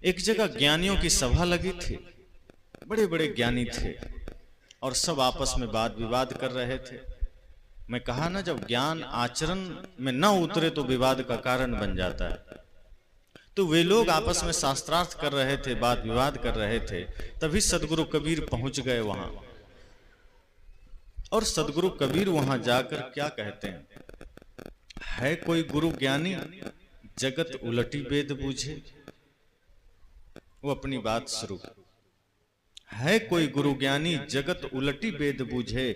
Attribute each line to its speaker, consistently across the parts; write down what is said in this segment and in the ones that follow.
Speaker 1: एक जगह ज्ञानियों की सभा लगी थी, बड़े बड़े ज्ञानी थे और सब आपस में वाद विवाद कर रहे थे। मैं कहा ना, जब ज्ञान आचरण में न उतरे तो विवाद का कारण बन जाता है। तो वे लोग आपस में शास्त्रार्थ कर रहे थे, वाद विवाद कर रहे थे, तभी सदगुरु कबीर पहुंच गए वहां। और सदगुरु कबीर वहां जाकर क्या कहते हैं, है कोई गुरु ज्ञानी जगत उलटी वेद बूझे। वो अपनी बात शुरू, है कोई गुरु ज्ञानी जगत उलटी वेद बूझे,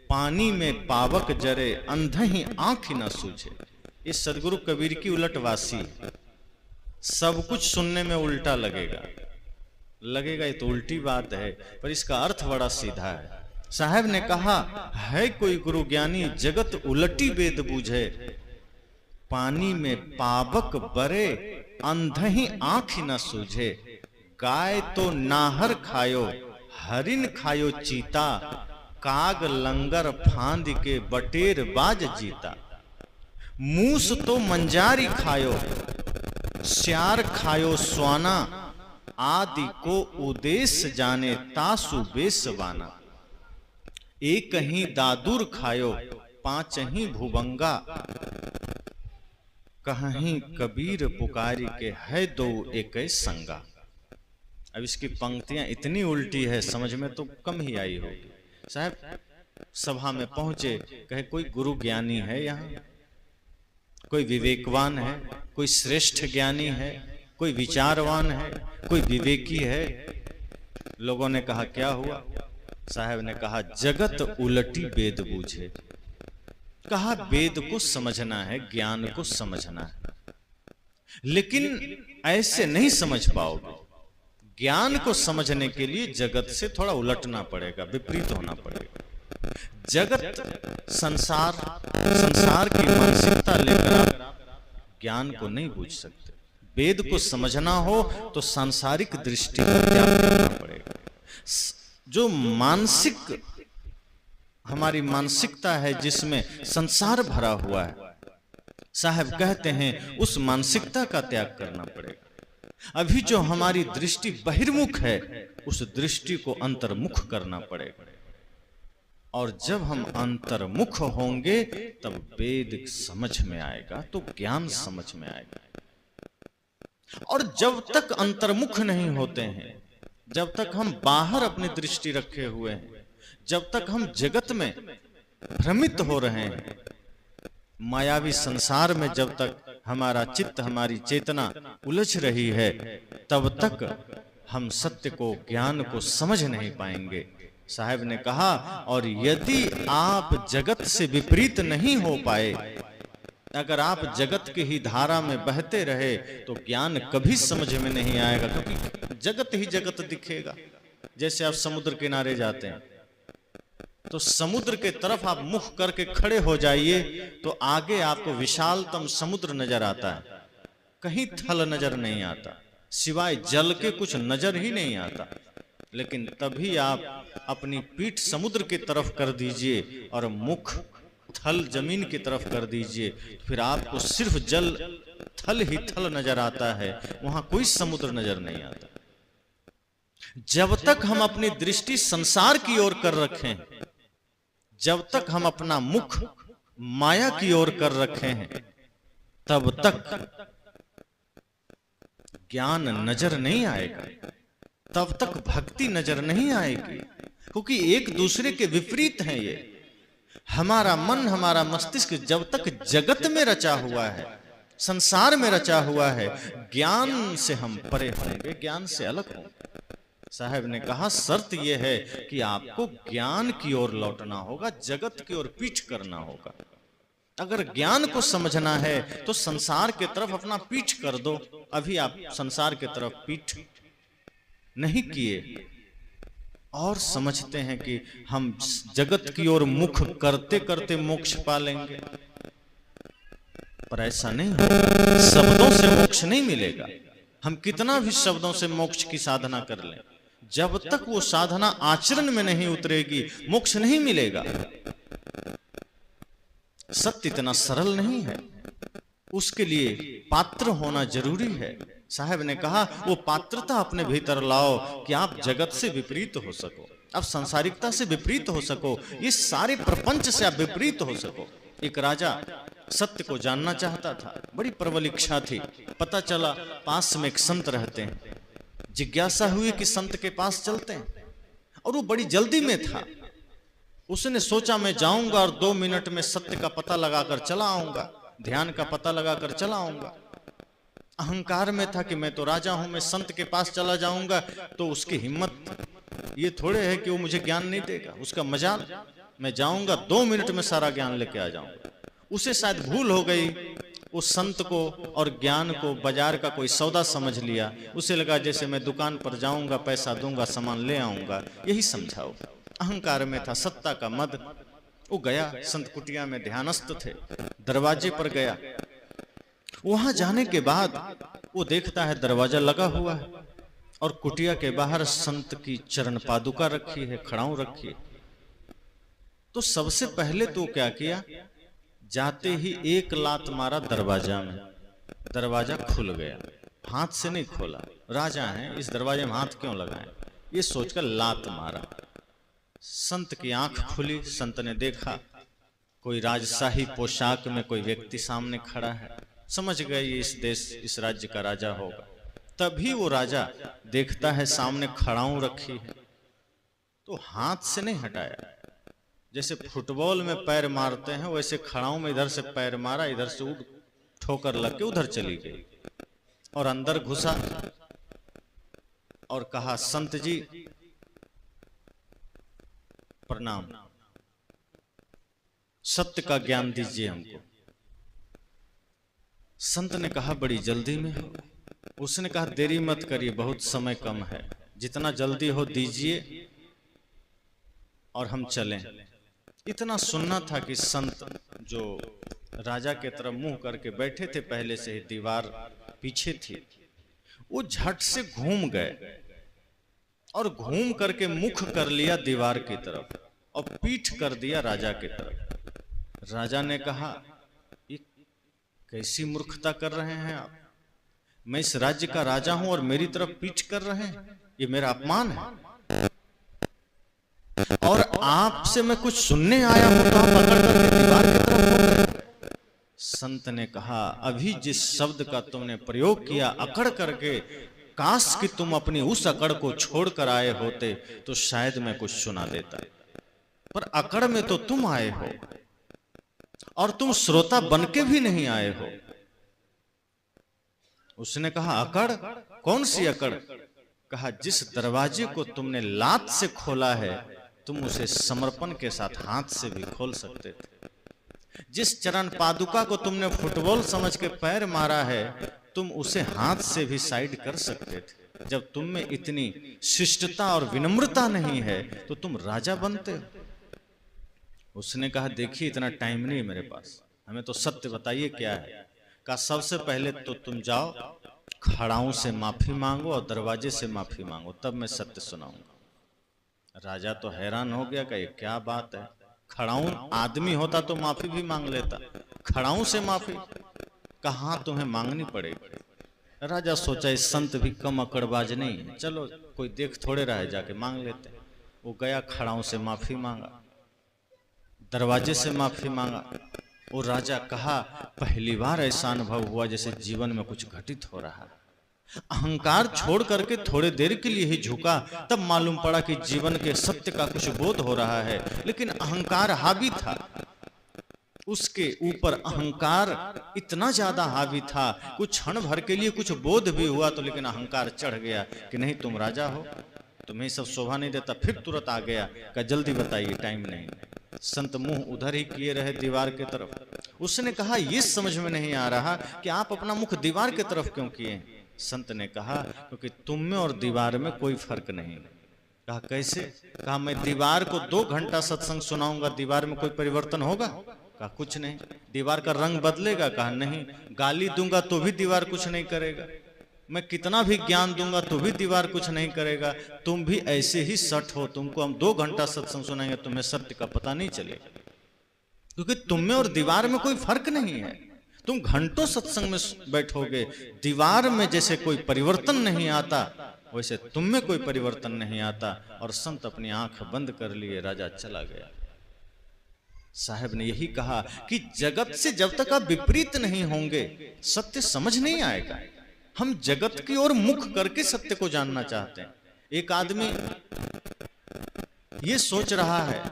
Speaker 1: पानी में पावक जरे अंधही आंख न सूझे। ये सदगुरु कबीर की उलटवासी है। सब कुछ सुनने में उल्टा लगेगा, ये तो उल्टी बात है, पर इसका अर्थ बड़ा सीधा है। साहब ने कहा, है कोई गुरु ज्ञानी जगत उलटी वेद बूझे, पानी में पावक बरे अंधही आंख न सूझे। गाय तो नाहर खायो हरिन खायो चीता, काग लंगर फांद के बटेर बाज जीता। मूस तो मंजारी खायो श्यार खायो स्वाना, आदि को उदेश जाने तासु बेसवाना। एक ही दादुर खायो पांच ही भुवंगा, कहीं कबीर पुकारी के है दो एक संगा। अब इसकी पंक्तियां इतनी उल्टी है, समझ में तो कम ही आई होगी। साहब सभा में पहुंचे, कहे कोई गुरु ज्ञानी है यहाँ, कोई विवेकवान है, कोई श्रेष्ठ ज्ञानी है, कोई विचारवान है, कोई विवेकी है। लोगों ने कहा क्या हुआ? साहब ने कहा, जगत उलटी वेद बूझे। कहा वेद को समझना है, ज्ञान को समझना है, लेकिन ऐसे नहीं समझ पाओगे। ज्ञान को समझने के लिए जगत से थोड़ा उलटना पड़ेगा, विपरीत होना पड़ेगा। जगत संसार की मानसिकता लेकर आप ज्ञान को नहीं बूझ सकते। वेद को समझना हो तो सांसारिक दृष्टि का त्याग करना पड़ेगा। जो मानसिक हमारी मानसिकता है, जिसमें संसार भरा हुआ है, साहब कहते हैं उस मानसिकता का त्याग करना पड़ेगा। अभी जो हमारी दृष्टि बहिर्मुख है, उस दृष्टि को अंतर्मुख करना पड़ेगा। और जब हम अंतर्मुख होंगे तब वेद समझ में आएगा, तो ज्ञान समझ में आएगा। और जब तक अंतर्मुख नहीं होते हैं, जब तक हम बाहर अपनी दृष्टि रखे हुए हैं, जब तक हम जगत में भ्रमित हो रहे हैं, मायावी संसार में जब तक हमारा चित्त, हमारी चेतना उलझ रही है, तब तक हम सत्य को, ज्ञान को समझ नहीं पाएंगे। साहब ने कहा, और यदि आप जगत से विपरीत नहीं हो पाए, अगर आप जगत की ही धारा में बहते रहे, तो ज्ञान कभी समझ में नहीं आएगा, क्योंकि जगत ही जगत दिखेगा। जैसे आप समुद्र किनारे जाते हैं, तो समुद्र के तरफ आप मुख करके खड़े हो जाइए, तो आगे आपको विशालतम समुद्र नजर आता है, कहीं थल नजर नहीं आता, सिवाय जल के कुछ नजर ही नहीं आता। लेकिन तभी आप अपनी पीठ समुद्र की तरफ कर दीजिए और मुख थल जमीन की तरफ कर दीजिए, फिर आपको सिर्फ जल, थल ही थल नजर आता है, वहां कोई समुद्र नजर नहीं आता। जब तक हम अपनी दृष्टि संसार की ओर कर रखें, जब तक हम अपना मुख माया की ओर कर रखे हैं, तब तक ज्ञान नजर नहीं आएगा, तब तक भक्ति नजर नहीं आएगी, क्योंकि एक दूसरे के विपरीत हैं ये। हमारा मन, हमारा मस्तिष्क जब तक जगत में रचा हुआ है, संसार में रचा हुआ है, ज्ञान से हम परे होंगे, ज्ञान से अलग होंगे। साहब ने कहा, शर्त यह है कि आपको ज्ञान की ओर लौटना होगा, जगत की ओर पीठ करना होगा। अगर ज्ञान को समझना है तो संसार के तरफ अपना पीठ कर दो। अभी आप संसार के तरफ पीठ नहीं किए और समझते हैं कि हम जगत की ओर मुख करते करते मोक्ष पा लेंगे, पर ऐसा नहीं होगा। शब्दों से मोक्ष नहीं मिलेगा। हम कितना भी शब्दों से मोक्ष की साधना कर लें, जब तक वो साधना आचरण में नहीं उतरेगी, मोक्ष नहीं मिलेगा। सत्य इतना सरल नहीं है, उसके लिए पात्र होना जरूरी है। साहब ने कहा वो पात्रता अपने भीतर लाओ कि आप जगत से विपरीत हो सको, आप सांसारिकता से विपरीत हो सको, ये सारे प्रपंच से आप विपरीत हो सको। एक राजा सत्य को जानना चाहता था, बड़ी प्रबल इच्छा थी। पता चला पास में एक संत रहते हैं, जिज्ञासा हुई कि संत के पास चलते हैं, और वो बड़ी जल्दी में था। उसने सोचा मैं जाऊंगा और 2 मिनट में सत्य का पता लगाकर चला आऊंगा, ध्यान का पता लगाकर चला आऊंगा। अहंकार में था कि मैं तो राजा हूं, मैं संत के पास चला जाऊंगा तो उसकी हिम्मत ये थोड़े है कि वो मुझे ज्ञान नहीं देगा, उसका मजाल, मैं जाऊंगा 2 मिनट में सारा ज्ञान लेके आ जाऊंगा। उसे शायद भूल हो गई, उस संत को और ज्ञान को बाजार का कोई सौदा समझ लिया। उसे लगा जैसे मैं दुकान पर जाऊंगा, पैसा दूंगा, सामान ले आऊंगा, यही समझाओ। अहंकार में था, सत्ता का मद। वो गया, संत कुटिया में ध्यानस्थ थे, दरवाजे पर गया। वहां जाने के बाद वो देखता है दरवाजा लगा हुआ है और कुटिया के बाहर संत की चरण पादुका रखी है, खड़ाऊ रखी है। तो सबसे पहले तो क्या किया, जाते ही एक लात मारा दरवाजा में, दरवाजा खुल गया। हाथ से नहीं खोला, राजा हैं, इस दरवाजे में हाथ क्यों लगाएं, ये सोचकर लात मारा। संत की आंख खुली, संत ने देखा कोई राजशाही पोशाक में कोई व्यक्ति सामने खड़ा है। समझ गए ये इस देश, इस राज्य का राजा होगा। तभी वो राजा देखता है सामने खड़ाऊ रखी है, तो हाथ से नहीं हटाया। जैसे फुटबॉल में पैर मारते हैं वैसे खड़ाऊ में इधर से पैर मारा, इधर से उड़ ठोकर लग के उधर चली गई और अंदर घुसा और कहा संत जी प्रणाम, सत्य का ज्ञान दीजिए हमको। संत ने कहा बड़ी जल्दी में हो। उसने कहा देरी मत करिए, बहुत समय कम है, जितना जल्दी हो दीजिए और हम चलें। इतना सुनना था कि संत जो राजा के तरफ मुंह करके बैठे थे, पहले से ही दीवार पीछे थी, वो झट से घूम गए और घूम करके मुख कर लिया दीवार की तरफ और पीठ कर दिया राजा की तरफ। राजा ने कहा ये कैसी मूर्खता कर रहे हैं आप, मैं इस राज्य का राजा हूं और मेरी तरफ पीठ कर रहे हैं, ये मेरा अपमान है। और आपसे मैं कुछ सुनने आया हूं तो आप पकड़ करके दीवार की तरफ मुड़ गए। संत ने कहा अभी जिस शब्द का तुमने प्रयोग किया अकड़ करके, काश कि तुम अपनी उस अकड़ को छोड़कर आए होते तो शायद मैं कुछ सुना देता, पर अकड़ में तो तुम आए हो और तुम श्रोता बनके भी नहीं आए हो। उसने कहा अकड़, कौन सी अकड़? कहा जिस दरवाजे को तुमने लात से खोला है तुम उसे समर्पण के साथ हाथ से भी खोल सकते थे। जिस चरण पादुका को तुमने फुटबॉल समझ के पैर मारा है तुम उसे हाथ से भी साइड कर सकते थे। जब तुम में इतनी शिष्टता और विनम्रता नहीं है तो तुम राजा बनते हो। उसने कहा देखिए इतना टाइम नहीं मेरे पास, हमें तो सत्य बताइए क्या है। कहा सबसे पहले तो तुम जाओ खड़ाऊ से माफी मांगो और दरवाजे से माफी मांगो, तब मैं सत्य सुनाऊंगा। राजा तो हैरान हो गया कि ये क्या बात है, खड़ाऊ आदमी होता तो माफी भी मांग लेता, खड़ाऊ से माफी? कहाँ तुम्हें मांगनी पड़ेगी। राजा सोचा इस संत भी कम अकड़बाज नहीं है, चलो कोई देख थोड़े रहे जाके मांग लेते। वो गया खड़ाऊ से माफी मांगा, दरवाजे से माफी मांगा। वो राजा कहा पहली बार ऐसा अनुभव हुआ जैसे जीवन में कुछ घटित हो रहा है। अहंकार छोड़ करके थोड़े देर के लिए ही झुका, तब मालूम पड़ा कि जीवन के सत्य का कुछ बोध हो रहा है, लेकिन अहंकार हावी था। उसके ऊपर अहंकार इतना ज्यादा हावी था, कुछ क्षण भर के लिए कुछ बोध भी हुआ तो लेकिन अहंकार चढ़ गया कि नहीं तुम राजा हो, तुम्हें सब शोभा नहीं देता। फिर तुरंत आ गया कि जल्दी बताइए, टाइम नहीं। संत मुंह उधर ही किए रहे दीवार की तरफ। उसने कहा ये समझ में नहीं आ रहा कि आप अपना मुख दीवार की तरफ क्यों किए। संत ने कहा क्योंकि तुम में और दीवार में कोई फर्क नहीं। कहा कैसे? कहा मैं दीवार को 2 घंटा सत्संग सुनाऊंगा, दीवार में कोई परिवर्तन होगा? कहा कुछ नहीं। दीवार का रंग बदलेगा? कहा नहीं। गाली दूंगा तो भी दीवार कुछ नहीं करेगा, मैं कितना भी ज्ञान दूंगा तो भी दीवार कुछ नहीं करेगा। तुम भी ऐसे ही सट हो, तुमको हम 2 घंटा सत्संग सुनाएंगे तुम्हें सत्य का पता नहीं चलेगा, क्योंकि तुम में और दीवार में कोई फर्क नहीं है। तुम घंटों सत्संग में बैठोगे, दीवार में जैसे कोई परिवर्तन नहीं आता वैसे तुम में कोई परिवर्तन नहीं आता। और संत अपनी आंख बंद कर लिए, राजा चला गया। साहब ने यही कहा कि जगत से जब तक आप विपरीत नहीं होंगे सत्य समझ नहीं आएगा। हम जगत की ओर मुख करके सत्य को जानना चाहते हैं। एक आदमी ये सोच रहा है,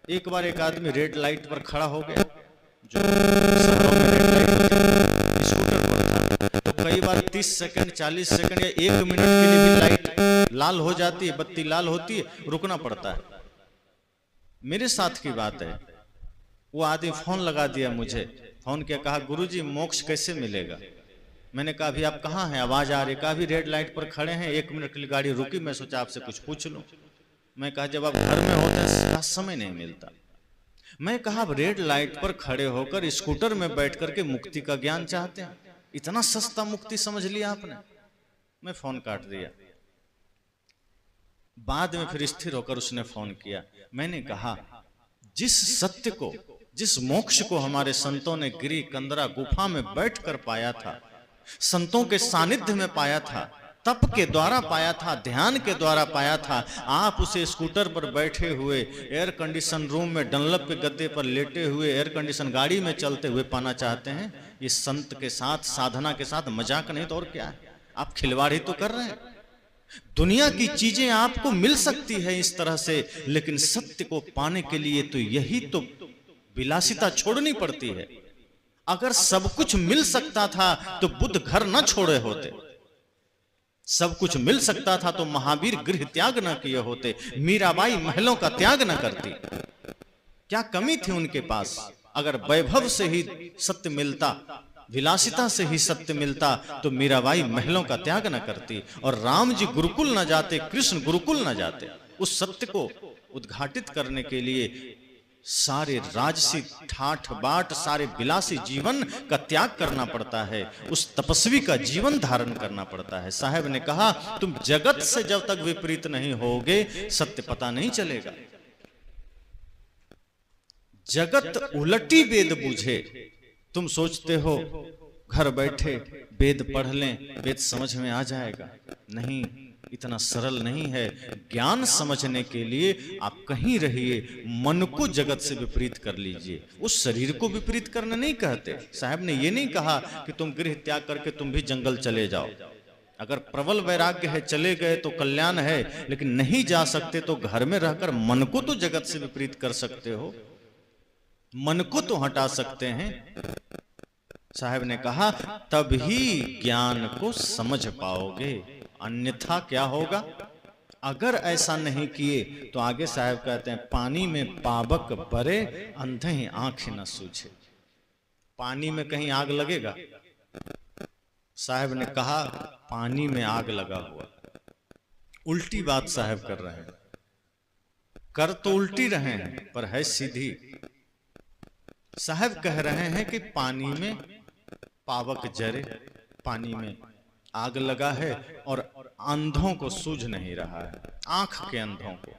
Speaker 1: एक बार एक आदमी रेड लाइट पर खड़ा हो गया, जो शहरों में रेड लाइट होती है, स्कूटर पर था, तो कई बार 30 सेकंड 40 सेकंड या 1 मिनट के लिए भी लाइट लाल हो जाती है, बत्ती लाल होती है, रुकना पड़ता है। मेरे साथ की बात है, वो आदमी फोन लगा दिया मुझे, फोन किया, कहा गुरुजी मोक्ष कैसे मिलेगा। मैंने कहा अभी आप कहाँ हैं, आवाज आ रही, कहा अभी रेड लाइट पर खड़े हैं, 1 मिनट के लिए गाड़ी रुकी, मैं सोचा आपसे कुछ पूछ लूं। मैं कहा जब आप घर में होते हैं समय नहीं मिलता। मैं कहा अब रेड लाइट पर खड़े होकर स्कूटर में बैठ करके मुक्ति का ज्ञान चाहते हैं, इतना सस्ता मुक्ति समझ लिया आपने। मैं फोन काट दिया। बाद में फिर स्थिर होकर उसने फोन किया। मैंने कहा जिस सत्य को, जिस मोक्ष को हमारे संतों ने गिरी कंदरा गुफा में बैठकर पाया था, संतों के सानिध्य में पाया था, तप के द्वारा पाया था, ध्यान के द्वारा पाया था, आप उसे स्कूटर पर बैठे हुए, एयर कंडीशन रूम में डनलप के गद्दे पर लेटे हुए, एयर कंडीशन गाड़ी में चलते हुए पाना चाहते हैं। ये संत के साथ, साधना के साथ मजाक नहीं तो और क्या है, आप खिलवाड़ ही तो कर रहे हैं। दुनिया की चीजें आपको मिल सकती है इस तरह से, लेकिन सत्य को पाने के लिए तो यही तो विलासिता छोड़नी पड़ती है। अगर सब कुछ मिल सकता था तो बुद्ध घर न छोड़े होते, सब कुछ मिल सकता था तो महावीर गृह त्याग न किए होते, मीराबाई महलों का त्याग न करती। क्या कमी थी उनके पास? अगर वैभव से ही सत्य मिलता, विलासिता से ही सत्य मिलता, तो मीराबाई महलों का त्याग न करती, और राम जी गुरुकुल न जाते, कृष्ण गुरुकुल न जाते। उस सत्य को उद्घाटित करने के लिए सारे राजसी ठाठ बाट, सारे विलासी जीवन का त्याग करना पड़ता है, उस तपस्वी का जीवन धारण करना पड़ता है। साहब ने कहा तुम जगत से जब तक विपरीत नहीं होगे सत्य पता नहीं चलेगा। जगत उलटी वेद बूझे। तुम सोचते हो घर बैठे वेद पढ़ लें, वेद समझ में आ जाएगा, नहीं, इतना सरल नहीं है। ज्ञान समझने के लिए आप कहीं रहिए, मन को जगत से विपरीत कर लीजिए। उस शरीर को विपरीत करना नहीं कहते। साहब ने ये नहीं कहा कि तुम गृह त्याग करके तुम भी जंगल चले जाओ। अगर प्रबल वैराग्य है, चले गए तो कल्याण है, लेकिन नहीं जा सकते तो घर में रहकर मन को तो जगत से विपरीत कर सकते हो, मन को तो हटा सकते हैं। साहब ने कहा तभी ज्ञान को समझ पाओगे, अन्यथा क्या होगा? अगर ऐसा नहीं किए तो आगे साहब कहते हैं पानी में पावक बरे, अंधे ही आंखें न सूझे। पानी में कहीं आग लगेगा? साहब ने कहा पानी में आग लगा हुआ। उल्टी बात साहब कर रहे हैं, कर तो उल्टी रहे हैं पर है सीधी। साहब कह रहे हैं कि पानी में पावक जरे, पानी में आग लगा है और अंधों को सूझ नहीं रहा है, आंख के अंधों को।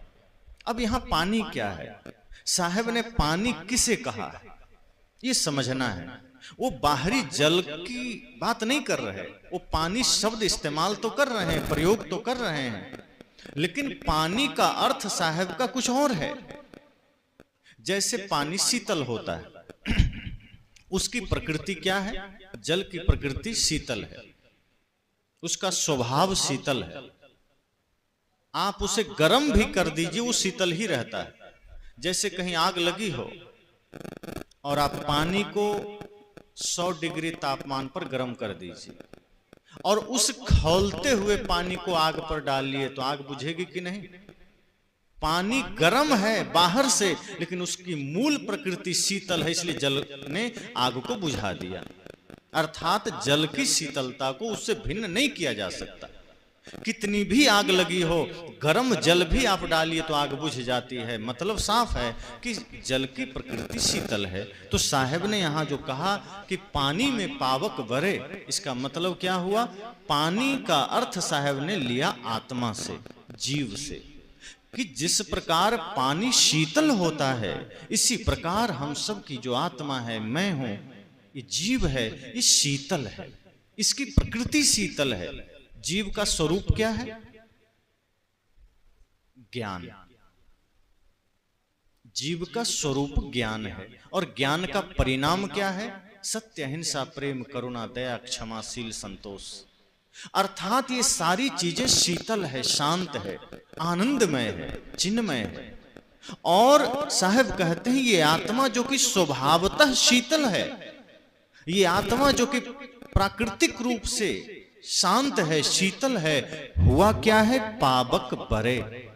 Speaker 1: अब यहां पानी क्या है? साहब ने पानी किसे कहा है ये समझना है। वो बाहरी जल की बात नहीं कर रहे, वो पानी शब्द इस्तेमाल तो कर रहे हैं, प्रयोग तो कर रहे हैं, लेकिन पानी का अर्थ साहब का कुछ और है। जैसे पानी शीतल होता है, उसकी प्रकृति क्या है? जल की प्रकृति शीतल है, उसका स्वभाव शीतल है। आप उसे गर्म भी कर दीजिए वो शीतल ही रहता है। जैसे कहीं आग लगी हो और आप पानी को 100 डिग्री तापमान पर गर्म कर दीजिए और उस खौलते हुए पानी को आग पर डाल लिए तो आग बुझेगी कि नहीं? पानी गर्म है बाहर से, लेकिन उसकी मूल प्रकृति शीतल है, इसलिए जल ने आग को बुझा दिया। अर्थात जल की शीतलता को उससे भिन्न नहीं किया जा सकता। कितनी भी आग लगी हो, गर्म जल भी आप डालिए तो आग बुझ जाती है। मतलब साफ है कि जल की प्रकृति शीतल है। तो साहब ने यहाँ जो कहा कि पानी में पावक भरे, इसका मतलब क्या हुआ? पानी का अर्थ साहब ने लिया आत्मा से, जीव से, कि जिस प्रकार पानी शीतल होता है इसी प्रकार हम सब की जो आत्मा है, मैं हूं, ये जीव है, ये शीतल है, इसकी प्रकृति शीतल है। जीव का स्वरूप क्या है? ज्ञान। जीव का स्वरूप ज्ञान है, और ज्ञान का परिणाम क्या है? सत्य, अहिंसा, प्रेम, करुणा, दया, क्षमाशील, संतोष। अर्थात ये सारी चीजें शीतल है, शांत है, आनंदमय है, चिन्मय है। और साहब कहते हैं ये आत्मा जो कि स्वभावतः शीतल है, ये आत्मा जो कि प्राकृतिक रूप से शांत है, शीतल है, हुआ क्या है? पावक बरे।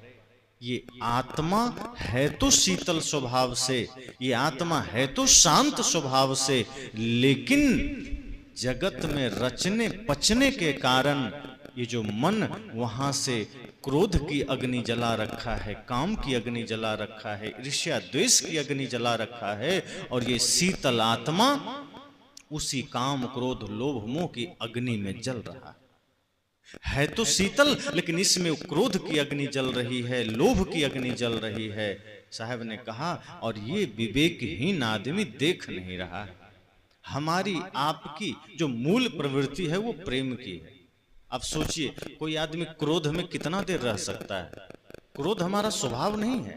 Speaker 1: ये आत्मा है तो शीतल स्वभाव से, ये आत्मा है तो शांत स्वभाव से, लेकिन जगत में रचने पचने के कारण ये जो मन वहां से क्रोध की अग्नि जला रखा है, काम की अग्नि जला रखा है, ईर्ष्या द्वेष की अग्नि जला रखा है, और ये शीतल आत्मा उसी काम क्रोध लोभ मोह की अग्नि में जल रहा है तो शीतल, लेकिन इसमें क्रोध की अग्नि जल रही है, लोभ की अग्नि जल रही है। साहब ने कहा और ये विवेकहीन आदमी देख नहीं रहा है। हमारी आपकी जो मूल प्रवृत्ति है वो प्रेम की है। अब सोचिए कोई आदमी क्रोध में कितना देर रह सकता है? क्रोध हमारा स्वभाव नहीं है,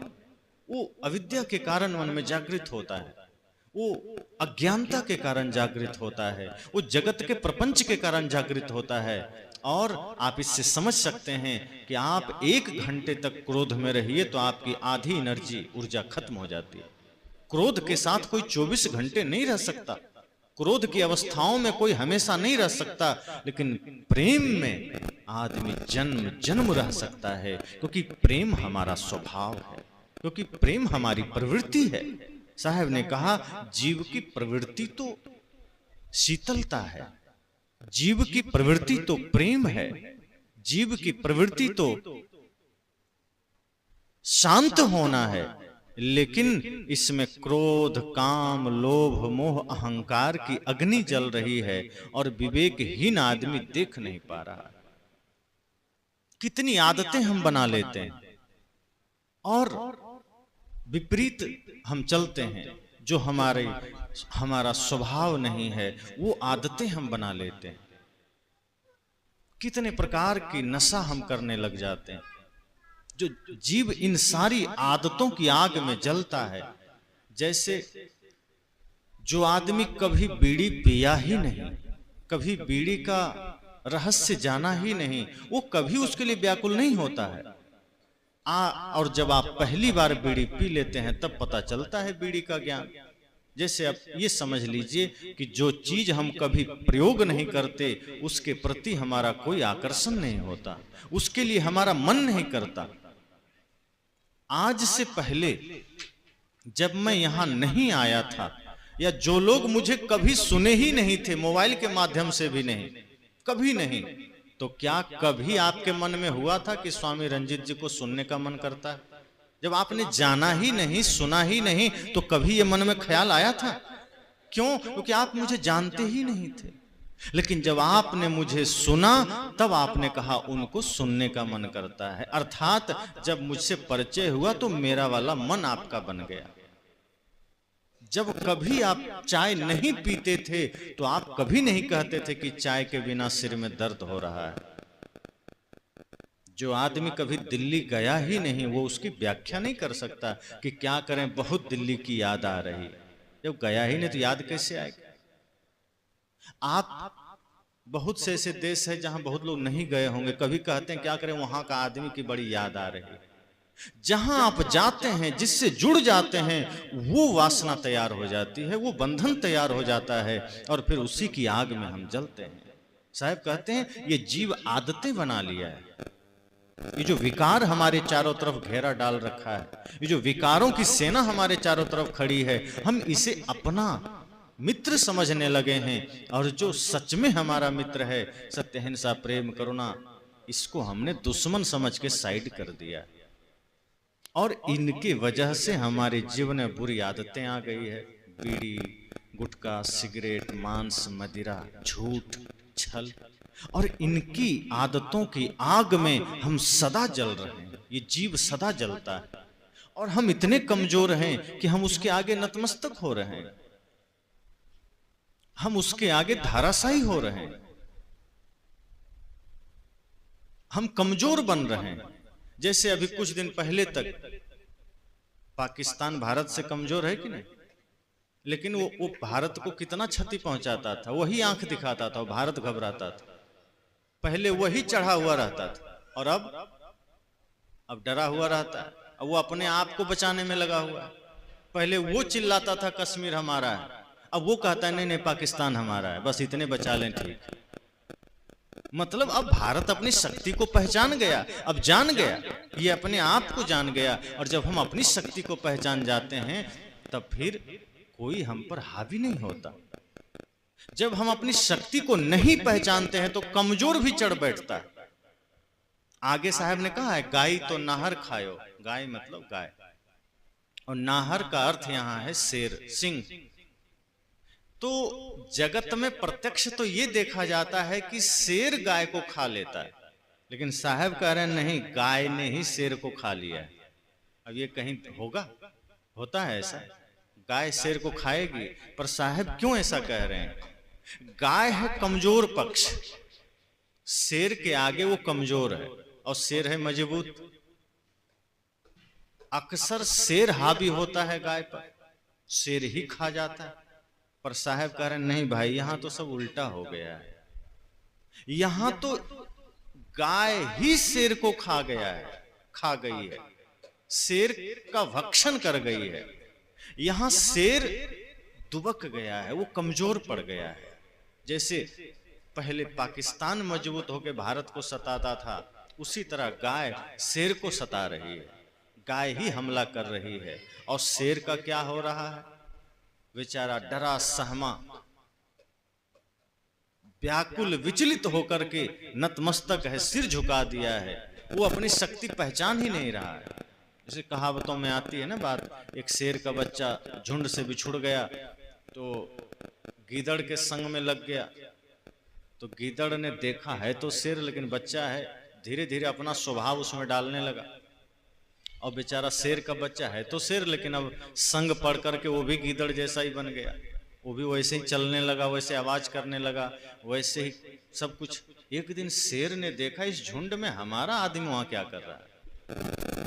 Speaker 1: वो अविद्या के कारण मन में जागृत होता है, वो अज्ञानता के कारण जागृत होता है, वो जगत के प्रपंच के कारण जागृत होता है। और आप इससे समझ सकते हैं कि आप 1 घंटे तक क्रोध में रहिए तो आपकी आधी एनर्जी ऊर्जा खत्म हो जाती है। क्रोध के साथ कोई 24 घंटे नहीं रह सकता, क्रोध की अवस्थाओं में कोई हमेशा नहीं रह सकता, लेकिन प्रेम में आदमी जन्म जन्म रह सकता है, क्योंकि प्रेम हमारा स्वभाव है, क्योंकि प्रेम हमारी प्रवृत्ति है। साहब ने कहा जीव की प्रवृत्ति तो शीतलता है, जीव की प्रवृत्ति तो प्रेम है, जीव की प्रवृत्ति तो शांत होना है, लेकिन इसमें क्रोध, काम, लोभ, मोह, अहंकार की अग्नि जल रही है और विवेकहीन आदमी देख नहीं पा रहा। कितनी आदतें हम बना लेते हैं और विपरीत हम चलते हैं, जो हमारा स्वभाव नहीं है वो आदतें हम बना लेते हैं। कितने प्रकार की नशा हम करने लग जाते हैं। जो जीव इन सारी आदतों की आग में जलता है, जैसे जो आदमी कभी बीड़ी पिया ही नहीं, कभी बीड़ी का रहस्य जाना ही नहीं, वो कभी उसके लिए व्याकुल नहीं होता है। और जब आप पहली बार बीड़ी पी लेते हैं तब पता चलता है बीड़ी का ज्ञान। जैसे आप ये समझ लीजिए कि जो चीज हम कभी प्रयोग नहीं करते उसके प्रति हमारा कोई आकर्षण नहीं होता, उसके लिए हमारा मन नहीं करता। आज से पहले जब मैं यहां नहीं आया था, या जो लोग मुझे कभी सुने ही नहीं थे, मोबाइल के माध्यम से भी नहीं, कभी नहीं, तो क्या कभी आपके मन में हुआ था कि स्वामी रंजीत जी को सुनने का मन करता है? जब आपने जाना ही नहीं, सुना ही नहीं, तो कभी ये मन में ख्याल आया था? क्यों? क्योंकि आप मुझे जानते ही नहीं थे। लेकिन जब आपने मुझे सुना तब आपने कहा उनको सुनने का मन करता है। अर्थात जब मुझसे परिचय हुआ तो मेरा वाला मन आपका बन गया। जब कभी आप चाय नहीं पीते थे तो आप कभी नहीं कहते थे कि चाय के बिना सिर में दर्द हो रहा है। जो आदमी कभी दिल्ली गया ही नहीं वो उसकी व्याख्या नहीं कर सकता कि क्या करें, बहुत दिल्ली की याद आ रही। जब गया ही नहीं तो याद कैसे आएगी? आप बहुत से ऐसे देश है जहां बहुत लोग नहीं गए होंगे, कभी कहते हैं क्या करें, वहां का आदमी की बड़ी याद आ रही। जहां आप जाते हैं, जिससे जुड़ जाते हैं, वो वासना तैयार हो जाती है, वो बंधन तैयार हो जाता है, और फिर उसी की आग में हम जलते हैं। साहब कहते हैं ये जीव आदतें बना लिया है। ये जो विकार हमारे चारों तरफ घेरा डाल रखा है, ये जो विकारों की सेना हमारे चारों तरफ खड़ी है, हम इसे अपना मित्र समझने लगे हैं, और जो सच में हमारा मित्र है, सत्य, अहिंसा, प्रेम, करुणा, इसको हमने दुश्मन समझ के साइड कर दिया। और इनके वजह से हमारे जीवन में बुरी आदतें आ गई है। बीड़ी, गुटखा, सिगरेट, मांस, मदिरा, झूठ, छल, और इनकी आदतों की आग में हम सदा जल रहे हैं। ये जीव सदा जलता है और हम इतने कमजोर हैं कि हम उसके आगे नतमस्तक हो रहे हैं। हम उसके आगे धाराशायी हो रहे हैं, हम कमजोर बन रहे हैं। जैसे अभी कुछ दिन पहले तक पाकिस्तान भारत से कमजोर है कि नहीं, लेकिन वो भारत को कितना क्षति पहुंचाता था, वही आंख दिखाता था, भारत घबराता था। पहले वही चढ़ा हुआ रहता था और अब डरा हुआ रहता है। अब वो अपने आप को बचाने में लगा हुआ है। पहले वो चिल्लाता था कश्मीर हमारा है, अब वो कहता है नहीं नहीं पाकिस्तान हमारा है, बस इतने बचा लें ठीक। मतलब अब भारत अपनी शक्ति को पहचान गया, अब जान गया, ये अपने आप को जान गया। और जब हम अपनी शक्ति को पहचान जाते हैं तब फिर कोई हम पर हावी नहीं होता। जब हम अपनी शक्ति को नहीं पहचानते हैं तो कमजोर भी चढ़ बैठता है। आगे साहब ने कहा है गाय तो नाहर खायो, गाय मतलब गाय, और नाहर का अर्थ यहां है शेर, सिंह। तो जगत में प्रत्यक्ष तो ये देखा जाता है कि शेर गाय को खा लेता है, लेकिन साहब कह रहे हैं नहीं, गाय ने ही शेर को खा लिया है। अब ये कहीं होगा, होता है ऐसा? गाय शेर को खाएगी? पर साहब क्यों ऐसा कह रहे हैं? गाय है कमजोर पक्ष, शेर के आगे वो कमजोर है और शेर है मजबूत। अक्सर शेर हावी होता है गाय पर, शेर ही खा जाता है। पर साहब कह रहे हैं नहीं भाई, यहां तो सब उल्टा हो गया है। यहां तो गाय ही शेर को खा गया है, खा गई है, शेर का भक्षण कर गई है। यहां शेर दुबक गया है, वो कमजोर पड़ गया है। जैसे पहले पाकिस्तान मजबूत होकर भारत को सताता था, उसी तरह गाय शेर को सता रही है, गाय ही हमला कर रही है। और शेर का क्या हो रहा है? बेचारा डरा सहमा, व्याकुल विचलित होकर के नतमस्तक है, सिर झुका दिया है। वो अपनी शक्ति पहचान ही नहीं रहा है। जैसे कहावतों में आती है ना बात, एक शेर का बच्चा झुंड से बिछुड़ गया तो गीदड़ के संग में लग गया। तो गीदड़ ने देखा है तो शेर, लेकिन बच्चा है, धीरे धीरे अपना स्वभाव उसमें डालने लगा। और बेचारा शेर का बच्चा है तो शेर, लेकिन अब संग पड़ करके वो भी गीदड़ जैसा ही बन गया। वो भी वैसे ही चलने लगा, वैसे आवाज करने लगा, वैसे ही सब कुछ। एक दिन शेर ने देखा इस झुंड में हमारा आदमी वहां क्या कर रहा है,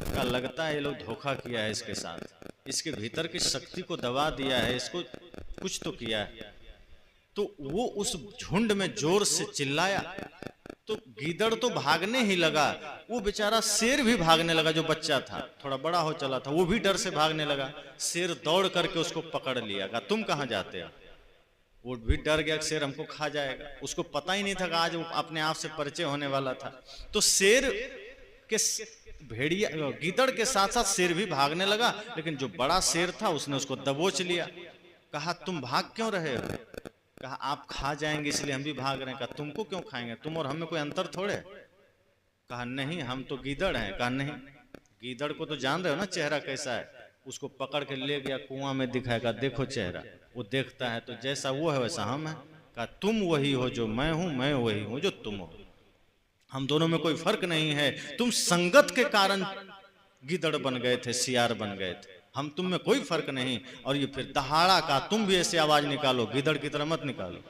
Speaker 1: का लगता है ये लोग धोखा किया है इसके साथ, इसके भीतर की शक्ति को दबा दिया है, इसको कुछ तो किया है। तो वो उस झुंड में जोर से चिल्लाया तो गीदड़ तो भागने ही लगा, वो बेचारा शेर भी भागने लगा। जो बच्चा था थोड़ा बड़ा हो चला था, वो भी डर से भागने लगा। शेर दौड़ करके उसको पकड़ लिया, कहा तुम कहां जाते हो? वो भी डर गया, शेर हमको खा जाएगा। उसको पता ही नहीं था कि आज वो अपने आप से परिचय होने वाला था। तो शेर के भेड़िया गीदड़ के साथ साथ शेर भी भागने लगा, लेकिन जो बड़ा शेर था उसने उसको दबोच लिया। कहा तुम भाग क्यों रहे हो? कहा आप खा जाएंगे इसलिए हम भी भाग रहे हैं। कहा तुमको क्यों खाएंगे, तुम और हमें कोई अंतर थोड़े। कहा नहीं हम तो गीदड़ हैं। कहा नहीं, गीदड़ को तो जान रहे हो ना चेहरा कैसा है। उसको पकड़ के ले गया कुआं में, दिखाएगा देखो चेहरा। वो देखता है तो जैसा वो है वैसा हम है। कहा तुम वही हो जो मैं हूं, मैं वही हूं जो तुम हो, हम दोनों में कोई फर्क नहीं है। तुम संगत के कारण गीदड़ बन गए थे, सियार बन गए थे, हम तुम में कोई फर्क नहीं। और ये फिर दहाड़ा का तुम भी ऐसे आवाज निकालो, गीदड़ की तरह मत निकालो।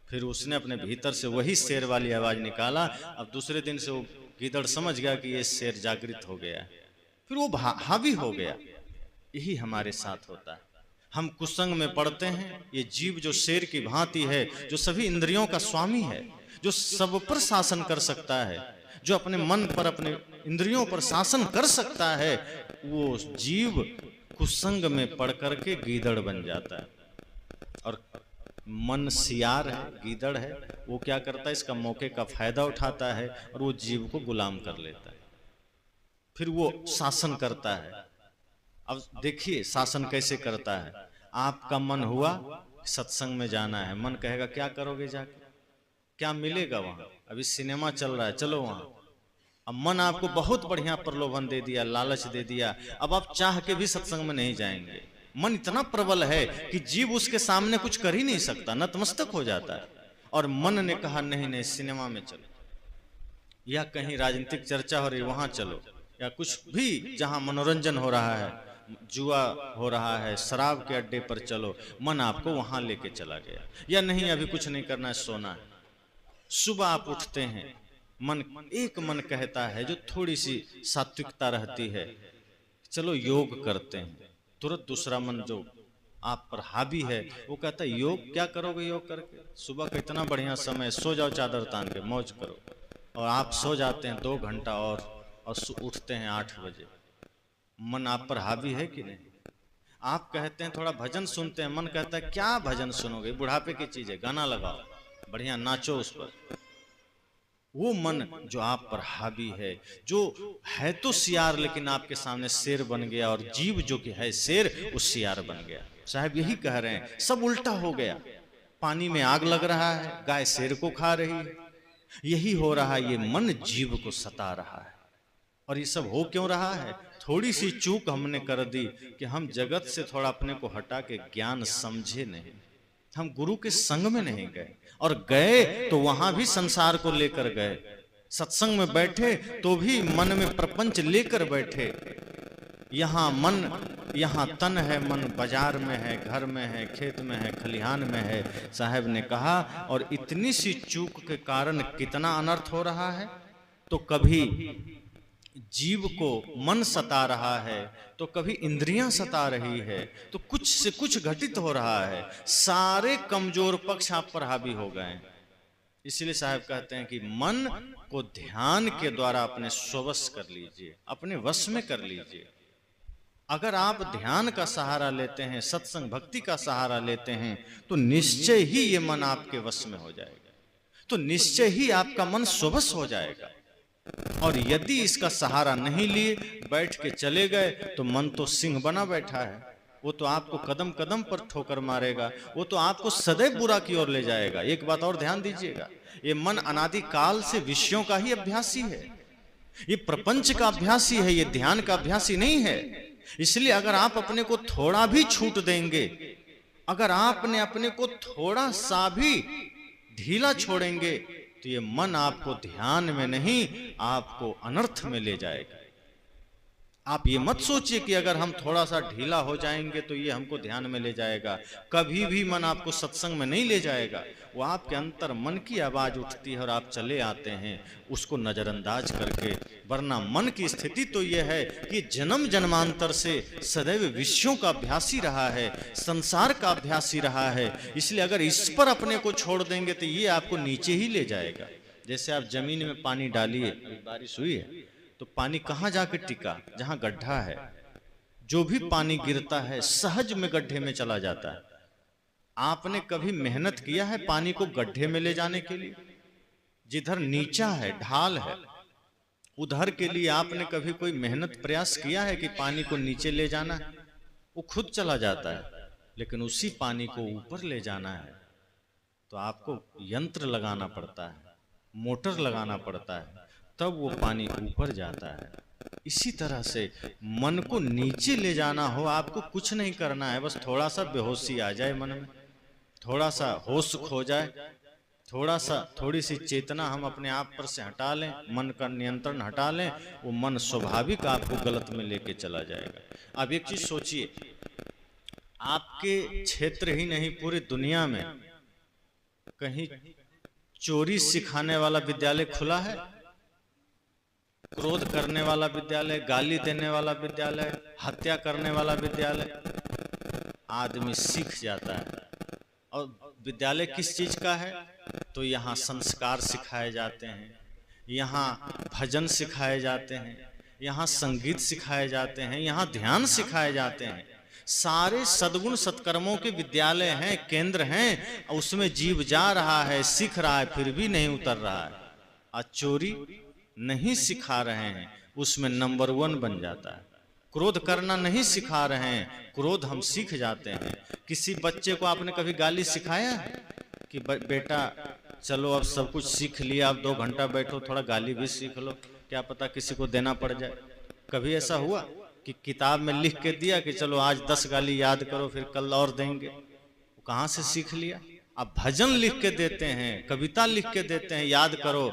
Speaker 1: फिर उसने अपने भीतर से वही शेर वाली आवाज निकाला। अब दूसरे दिन से वो गीदड़ समझ गया कि ये शेर जागृत हो गया है, फिर वो हावी हो गया। यही हमारे साथ होता है, हम कुसंग में पड़ते हैं। ये जीव जो शेर की भांति है, जो सभी इंद्रियों का स्वामी है, जो सब पर शासन कर सकता है, जो अपने मन पर, अपने इंद्रियों पर शासन कर सकता है, वो जीव कुसंग में पड़ करके गीदड़ बन जाता है। और मन सियार है, गीदड़ है, वो क्या करता है, इसका मौके का फायदा उठाता है और वो जीव को गुलाम कर लेता है। फिर वो शासन करता है। अब देखिए शासन कैसे करता है। आपका मन हुआ सत्संग में जाना है, मन कहेगा क्या करोगे जाके, क्या मिलेगा वहां, अभी सिनेमा चल रहा है चलो वहां। अब मन आपको बहुत बढ़िया प्रलोभन दे दिया, लालच दे दिया, अब आप चाह के भी सत्संग में नहीं जाएंगे। मन इतना प्रबल है कि जीव उसके सामने कुछ कर ही नहीं सकता, नतमस्तक हो जाता है। और मन ने कहा नहीं नहीं सिनेमा में चलो, या कहीं राजनीतिक चर्चा हो रही वहां चलो, या कुछ भी जहां मनोरंजन हो रहा है जुआ हो रहा है, शराब के अड्डे पर चलो, मन आपको वहां लेके चला गया। या नहीं अभी कुछ नहीं करना है, सोना है। सुबह आप उठते हैं, एक मन कहता है जो थोड़ी सी सात्विकता रहती है, चलो योग करते हैं। तुरंत दूसरा मन जो आप पर हावी है वो कहता है योग क्या करोगे, योग करके सुबह का इतना बढ़िया समय, सो जाओ चादर तान के मौज करो। और आप सो जाते हैं 2 घंटा और उठते हैं 8 बजे। मन आप पर हावी है कि नहीं? आप कहते हैं थोड़ा भजन सुनते हैं, मन कहता है क्या भजन सुनोगे, बुढ़ापे की चीज है, गाना लगाओ, बढ़िया नाचो उस पर। वो मन जो आप पर हावी है, जो है तो सियार लेकिन आपके सामने शेर बन गया, और जीव जो कि है शेर वो सियार बन गया। साहब यही कह रहे हैं, सब उल्टा हो गया। पानी में आग लग रहा है, गाय शेर को खा रही है। यही हो रहा है, ये मन जीव को सता रहा है। और ये सब हो क्यों रहा है? थोड़ी सी चूक हमने कर दी कि हम जगत से थोड़ा अपने को हटा के ज्ञान समझे नहीं, हम गुरु के संग में नहीं गए, और गए तो वहां भी संसार को लेकर गए। सत्संग में बैठे तो भी मन में प्रपंच लेकर बैठे। यहाँ मन, यहाँ तन है, मन बाजार में है, घर में है, खेत में है, खलिहान में है। साहब ने कहा, और इतनी सी चूक के कारण कितना अनर्थ हो रहा है। तो कभी जीव को मन सता रहा है, तो कभी इंद्रियां सता रही है, तो कुछ से कुछ घटित हो रहा है। सारे कमजोर पक्ष आप पर हावी हो गए। इसलिए साहब कहते हैं कि मन को ध्यान के द्वारा अपने स्ववश कर लीजिए, अपने वश में कर लीजिए। अगर आप ध्यान का सहारा लेते हैं, सत्संग भक्ति का सहारा लेते हैं, तो निश्चय ही ये मन आपके वश में हो जाएगा, तो निश्चय ही आपका मन स्ववश हो जाएगा। और यदि इसका सहारा नहीं लिए, बैठ के चले गए, तो मन तो सिंह बना बैठा है। वो तो आपको कदम कदम पर ठोकर मारेगा, वो तो आपको सदैव बुरा की ओर ले जाएगा। एक बात और ध्यान दीजिएगा, ये मन अनादि काल से विषयों का ही अभ्यासी है, ये प्रपंच का अभ्यासी है, ये ध्यान का अभ्यासी नहीं है। इसलिए अगर आप अपने को थोड़ा भी छूट देंगे, अगर आपने अपने को थोड़ा सा भी ढीला छोड़ेंगे, तो ये मन आपको ध्यान में नहीं, आपको अनर्थ में ले जाएगा। आप ये मत सोचिए कि अगर हम थोड़ा सा ढीला हो जाएंगे तो ये हमको ध्यान में ले जाएगा। कभी भी मन आपको सत्संग में नहीं ले जाएगा। वो आपके अंतर मन की आवाज उठती है और आप चले आते हैं उसको नजरअंदाज करके। वरना मन की स्थिति तो यह है कि जन्म जन्मांतर से सदैव विषयों का अभ्यासी रहा है, संसार का अभ्यासी रहा है। इसलिए अगर इस पर अपने को छोड़ देंगे तो ये आपको नीचे ही ले जाएगा। जैसे आप जमीन में पानी डालिए, बारिश हुई है तो पानी कहाँ जाके टिका? जहां गड्ढा है। जो भी पानी गिरता है सहज में गड्ढे में चला जाता है। आपने कभी मेहनत किया है पानी को गड्ढे में ले जाने के लिए? जिधर नीचा है, ढाल है, उधर के लिए आपने कभी कोई मेहनत प्रयास किया है कि पानी को नीचे ले जाना है? वो खुद चला जाता है। लेकिन उसी पानी को ऊपर ले जाना है तो आपको यंत्र लगाना पड़ता है, मोटर लगाना पड़ता है, तब वो पानी ऊपर जाता है। इसी तरह से मन को नीचे ले जाना हो, आपको कुछ नहीं करना है, बस थोड़ा सा बेहोशी आ जाए मन में, थोड़ा सा होश खो जाए, थोड़ी सी चेतना हम अपने आप पर से हटा लें, मन का नियंत्रण हटा लें, वो मन स्वाभाविक आपको गलत में लेके चला जाएगा। अब एक चीज सोचिए, आपके क्षेत्र ही नहीं पूरी दुनिया में कहीं चोरी सिखाने वाला विद्यालय खुला है? क्रोध करने वाला विद्यालय, गाली देने वाला विद्यालय, हत्या करने वाला विद्यालय? आदमी सीख जाता है। और विद्यालय किस चीज का है? तो यहाँ संस्कार सिखाए जाते हैं, यहाँ भजन सिखाए जाते हैं, यहाँ संगीत सिखाए जाते हैं, यहाँ ध्यान सिखाए जाते हैं। सारे सद्गुण सत्कर्मों के विद्यालय हैं, केंद्र हैं। उसमें जीव जा रहा है, सीख रहा है, फिर भी नहीं उतर रहा है। आज चोरी नहीं सिखा रहे हैं, उसमें नंबर 1 बन जाता है। क्रोध करना नहीं सिखा रहे हैं, क्रोध हम सीख जाते हैं। किसी बच्चे को आपने कभी गाली सिखाया है कि बेटा चलो अब सब कुछ सीख लिया, अब 2 घंटा बैठो, थोड़ा गाली भी सीख लो, क्या पता किसी को देना पड़ जाए? कभी ऐसा हुआ कि किताब में लिख के दिया कि चलो आज 10 गाली याद करो, फिर कल और देंगे? वो कहाँ से सीख लिया? अब भजन लिख के देते हैं, कविता लिख के देते हैं, याद करो,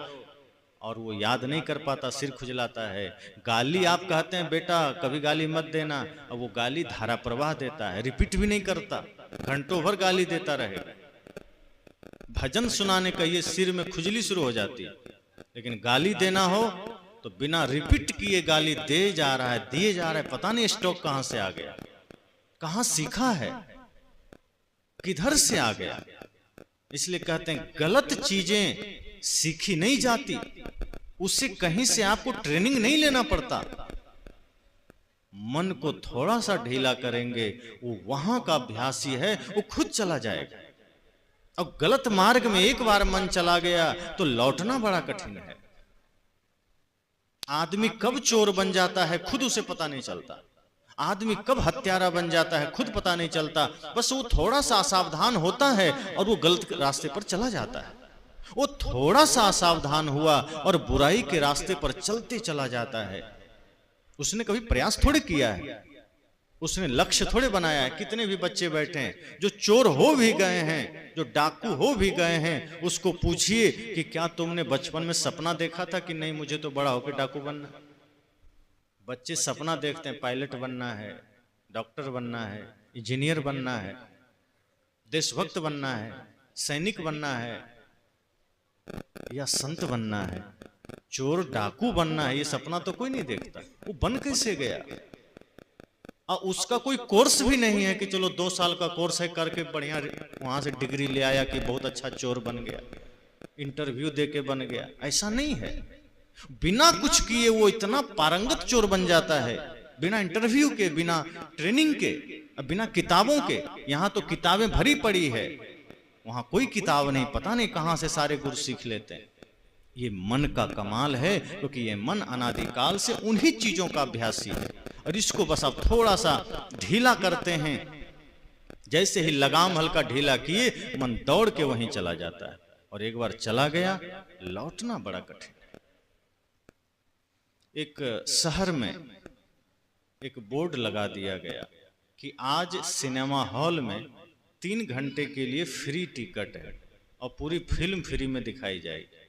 Speaker 1: और वो याद नहीं कर पाता, सिर खुजलाता है। गाली आप कहते हैं बेटा कभी गाली मत देना, और वो गाली धारा प्रवाह देता है, रिपीट भी नहीं करता, घंटों भर गाली देता रहेगा। भजन सुनाने का ये सिर में खुजली शुरू हो जाती है, लेकिन गाली देना हो तो बिना रिपीट किए गाली दे जा रहा है, दिए जा रहा है। पता नहीं स्टॉक कहां से आ गया, कहां सीखा है, किधर से आ गया। इसलिए कहते हैं गलत चीजें सीखी नहीं जाती, उससे कहीं से आपको ट्रेनिंग नहीं लेना पड़ता। मन को थोड़ा सा ढीला करेंगे, वो वहां का अभ्यासी है, वो खुद चला जाएगा। अब गलत मार्ग में एक बार मन चला गया तो लौटना बड़ा कठिन है। आदमी कब चोर बन जाता है खुद उसे पता नहीं चलता, आदमी कब हत्यारा बन जाता है खुद पता नहीं चलता। बस वो थोड़ा सा असावधान होता है और वो गलत रास्ते पर चला जाता है। वो थोड़ा सा असावधान हुआ और बुराई के रास्ते पर चलते चला जाता है। उसने कभी प्रयास थोड़े किया है, उसने लक्ष्य थोड़े बनाया है। कितने भी बच्चे बैठे हैं जो चोर हो भी गए हैं, जो डाकू हो भी गए हैं, उसको पूछिए कि क्या तुमने बचपन में सपना देखा था कि नहीं मुझे तो बड़ा होकर डाकू बनना। बच्चे सपना देखते हैं, पायलट बनना है, डॉक्टर बनना है, इंजीनियर बनना है, देशभक्त बनना है, सैनिक बनना है या संत बनना है। चोर डाकू बनना है ये सपना तो कोई नहीं देखता। वो बन कैसे गया? और उसका कोई कोर्स भी नहीं है कि चलो 2 साल का कोर्स है करके बढ़िया वहां से डिग्री ले आया कि बहुत अच्छा चोर बन गया, इंटरव्यू दे के बन गया। ऐसा नहीं है। बिना कुछ किए वो इतना पारंगत चोर बन जाता है, बिना इंटरव्यू के, बिना ट्रेनिंग के, बिना किताबों के। यहाँ तो किताबें भरी पड़ी है, वहां कोई किताब नहीं, पता नहीं कहां से सारे गुरु सीख लेते हैं। ये मन का कमाल है, क्योंकि ये मन अनादिकाल से उन्हीं चीजों का अभ्यासी है। और इसको बस आप थोड़ा सा ढीला करते हैं, जैसे ही लगाम हल्का ढीला किए मन दौड़ के वहीं चला जाता है। और एक बार चला गया लौटना बड़ा कठिन है। एक शहर में एक बोर्ड लगा दिया गया कि आज सिनेमा हॉल में 3 घंटे के लिए फ्री टिकट है और पूरी फिल्म फ्री में दिखाई जाएगी।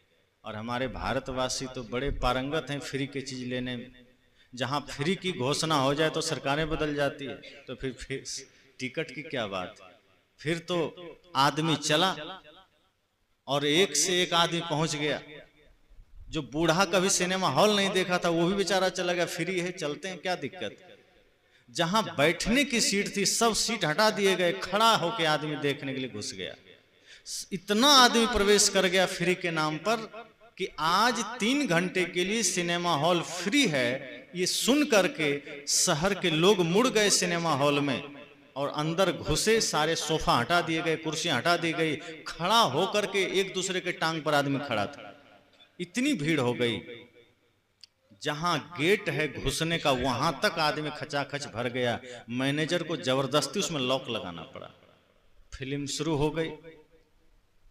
Speaker 1: और हमारे भारतवासी तो बड़े पारंगत हैं फ्री की चीज लेने में। जहां फ्री की घोषणा हो जाए तो सरकारें बदल जाती है, तो फिर टिकट की क्या बात। फिर तो आदमी चला और एक से एक आदमी पहुंच गया। जो बूढ़ा कभी सिनेमा हॉल नहीं देखा था वो भी बेचारा चला गया, फ्री है चलते हैं, क्या दिक्कत। जहां बैठने की सीट थी सब सीट हटा दिए गए, खड़ा होकर आदमी देखने के लिए घुस गया। इतना आदमी प्रवेश कर गया फ्री के नाम पर कि आज 3 घंटे के लिए सिनेमा हॉल फ्री है। ये सुन करके शहर के लोग मुड़ गए सिनेमा हॉल में और अंदर घुसे, सारे सोफा हटा दिए गए, कुर्सियां हटा दी गई, खड़ा होकर के एक दूसरे के टांग पर आदमी खड़ा था। इतनी भीड़ हो गई, जहां गेट है घुसने का वहां तक आदमी खचाखच भर गया। मैनेजर को जबरदस्ती उसमें लॉक लगाना पड़ा। फिल्म शुरू हो गई।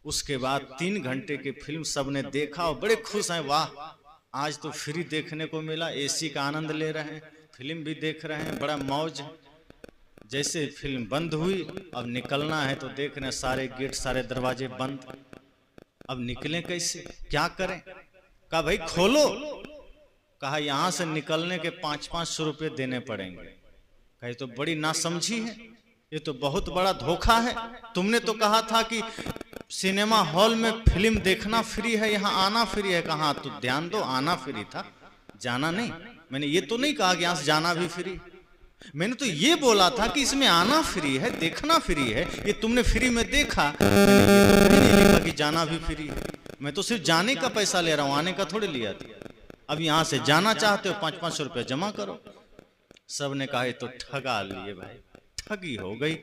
Speaker 1: उसके बाद 3 घंटे की फिल्म सबने देखा और बड़े खुश हैं, वाह आज तो फ्री देखने को मिला, एसी का आनंद ले रहे हैं, फिल्म भी देख रहे हैं, बड़ा मौज। जैसे फिल्म बंद हुई, अब निकलना है तो देख रहे हैं सारे गेट सारे दरवाजे बंद। अब निकलें कैसे, क्या करें? कहा भाई खोलो। कहा यहां से निकलने के 500-500 रुपये देने पड़ेंगे। कहा ये तो बड़ी नासमझी है, ये तो बहुत बड़ा धोखा है। तुमने तो कहा था कि सिनेमा हॉल में फिल्म देखना फ्री है, यहाँ आना फ्री है। कहा तो ध्यान दो, आना फ्री था, जाना नहीं। मैंने ये तो नहीं कहा कि यहाँ से जाना भी फ्री, मैंने तो ये बोला था कि इसमें आना फ्री है, देखना फ्री है। ये तुमने फ्री में देखा, मैंने ये तो नहीं लिखा कि जाना भी फ्री है। मैं तो सिर्फ जाने का पैसा ले रहा हूँ, आने का थोड़े लिया था। अब यहाँ से जाना चाहते हो 500-500 रुपये जमा करो। सबने कहा तो ठगा लिए भाई, ठगी हो गई,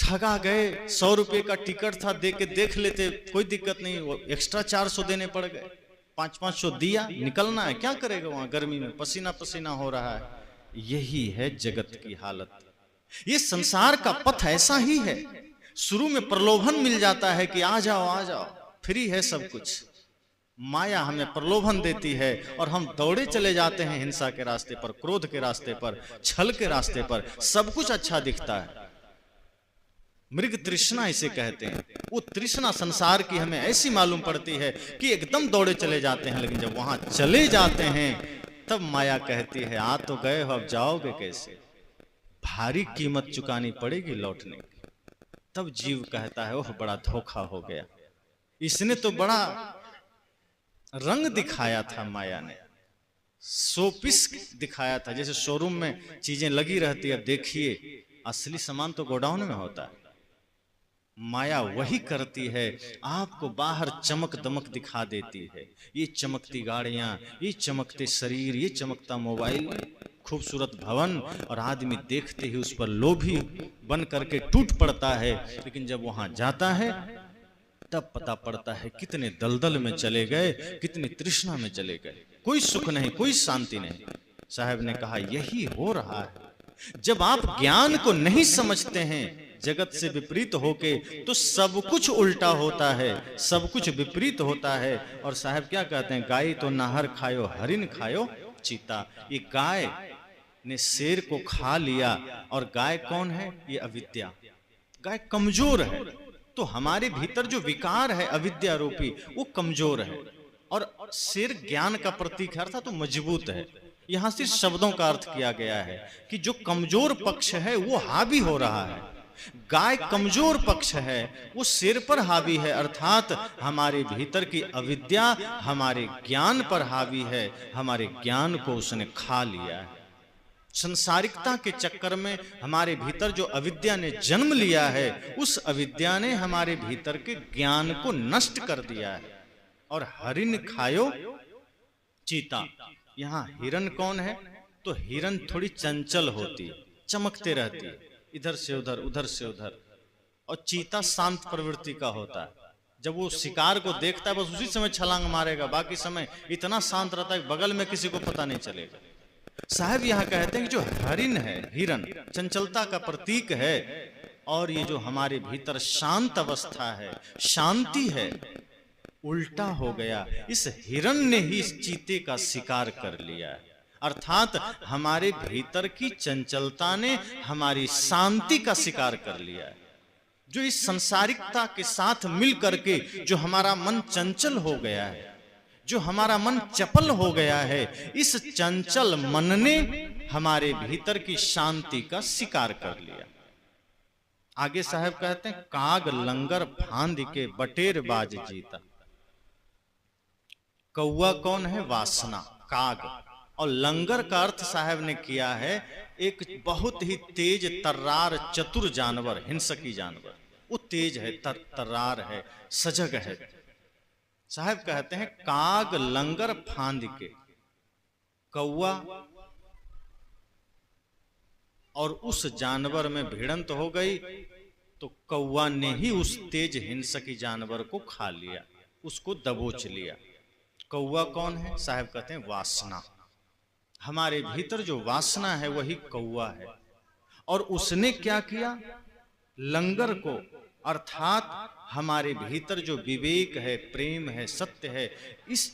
Speaker 1: ठगा गए। 100 रुपये का टिकट था, दे के देख लेते, कोई दिक्कत नहीं। वो एक्स्ट्रा 400 देने पड़ गए। 500-500 दिया, निकलना है, क्या करेगा वहां गर्मी में, पसीना पसीना हो रहा है। यही है जगत की हालत। ये संसार का पथ ऐसा ही है। शुरू में प्रलोभन मिल जाता है कि आ जाओ आ जाओ, फ्री है सब कुछ। माया हमें प्रलोभन देती है और हम दौड़े चले जाते हैं हिंसा के रास्ते पर, क्रोध के रास्ते पर, छल के रास्ते पर। सब कुछ अच्छा दिखता है, मृग तृष्णा इसे कहते हैं। वो तृष्णा संसार की हमें ऐसी मालूम पड़ती है कि एकदम दौड़े चले जाते हैं, लेकिन जब वहां चले जाते हैं तब माया कहती है आ तो गए हो, अब जाओगे कैसे, भारी कीमत चुकानी पड़ेगी लौटने की। तब जीव कहता है ओह बड़ा धोखा हो गया, इसने तो बड़ा रंग दिखाया था, माया ने शोपीस दिखाया था, जैसे शोरूम में चीजें लगी रहती है, देखिए असली सामान तो गोडाउन में होता है। माया वही करती है, आपको बाहर चमक दमक दिखा देती है, ये चमकती गाड़ियां, ये चमकते शरीर, ये चमकता मोबाइल, खूबसूरत भवन, और आदमी देखते ही उस पर लोभी बन करके टूट पड़ता है। लेकिन जब वहां जाता है तब पता पड़ता है कितने दलदल में चले गए, कितनी तृष्णा में चले गए, कोई सुख नहीं, कोई शांति नहीं। साहब ने कहा यही हो रहा है जब आप ज्ञान को नहीं समझते हैं, जगत से विपरीत होके, तो सब कुछ उल्टा होता है, सब कुछ विपरीत होता है। और साहब क्या कहते हैं, गाय तो नाहर खायो, हरिन खायो चीता। ये गाय ने शेर को खा लिया, और गाय कौन है, ये अविद्या। गाय कमजोर है, तो हमारे भीतर जो विकार है अविद्या रूपी, वो कमजोर है, और शेर ज्ञान का प्रतीक है, अर्थात तो मजबूत है। यहां सिर्फ शब्दों का अर्थ किया गया है कि जो कमजोर पक्ष है वो हावी हो रहा है। गाय कमजोर पक्ष है, वो शेर पर हावी है, अर्थात हमारे भीतर की अविद्या हमारे ज्ञान पर हावी है, हमारे ज्ञान को उसने खा लिया है। संसारिकता के चक्कर में हमारे भीतर जो अविद्या ने जन्म लिया है, उस अविद्या ने हमारे भीतर के ज्ञान को नष्ट कर दिया है। और हरिन खायो चीता, यहां हिरन कौन है, तो हिरन थोड़ी चंचल होती है, चमकते रहती है, इधर से उधर, उधर से उधर। और चीता शांत प्रवृत्ति का होता है, जब वो शिकार को देखता है बस उसी समय छलांग मारेगा, बाकी समय इतना शांत रहता है बगल में किसी को पता नहीं चलेगा। साहब यहां कहते हैं कि जो हरिन है, हिरन चंचलता का प्रतीक है, और ये जो हमारे भीतर शांत अवस्था है, शांति है, उल्टा हो गया। इस हिरन ने ही इस चीते का शिकार कर लिया है, अर्थात हमारे भीतर की चंचलता ने हमारी शांति का शिकार कर लिया है। जो इस संसारिकता के साथ मिल करके जो हमारा मन चंचल हो गया है, जो हमारा मन चपल हो गया है, इस चंचल मन ने हमारे भीतर की शांति का शिकार कर लिया। आगे साहब कहते हैं काग लंगर फांद के बटेर बाज जीता। कौवा कौन है, वासना, काग। और लंगर का अर्थ साहब ने किया है एक बहुत ही तेज तर्रार चतुर जानवर, हिंसकी जानवर। वो तेज है, तर्रार है, सजग है। साहब कहते हैं काग लंगर फांद के, कौवा और उस जानवर में भिड़ंत हो गई, तो कौवा ने ही उस तेज हिंसकी जानवर को खा लिया, उसको दबोच लिया। कौवा कौन है, साहब कहते हैं वासना। हमारे भीतर जो वासना है वही कौवा है, और उसने क्या किया, लंगर को, अर्थात हमारे भीतर जो विवेक है, प्रेम है, सत्य है,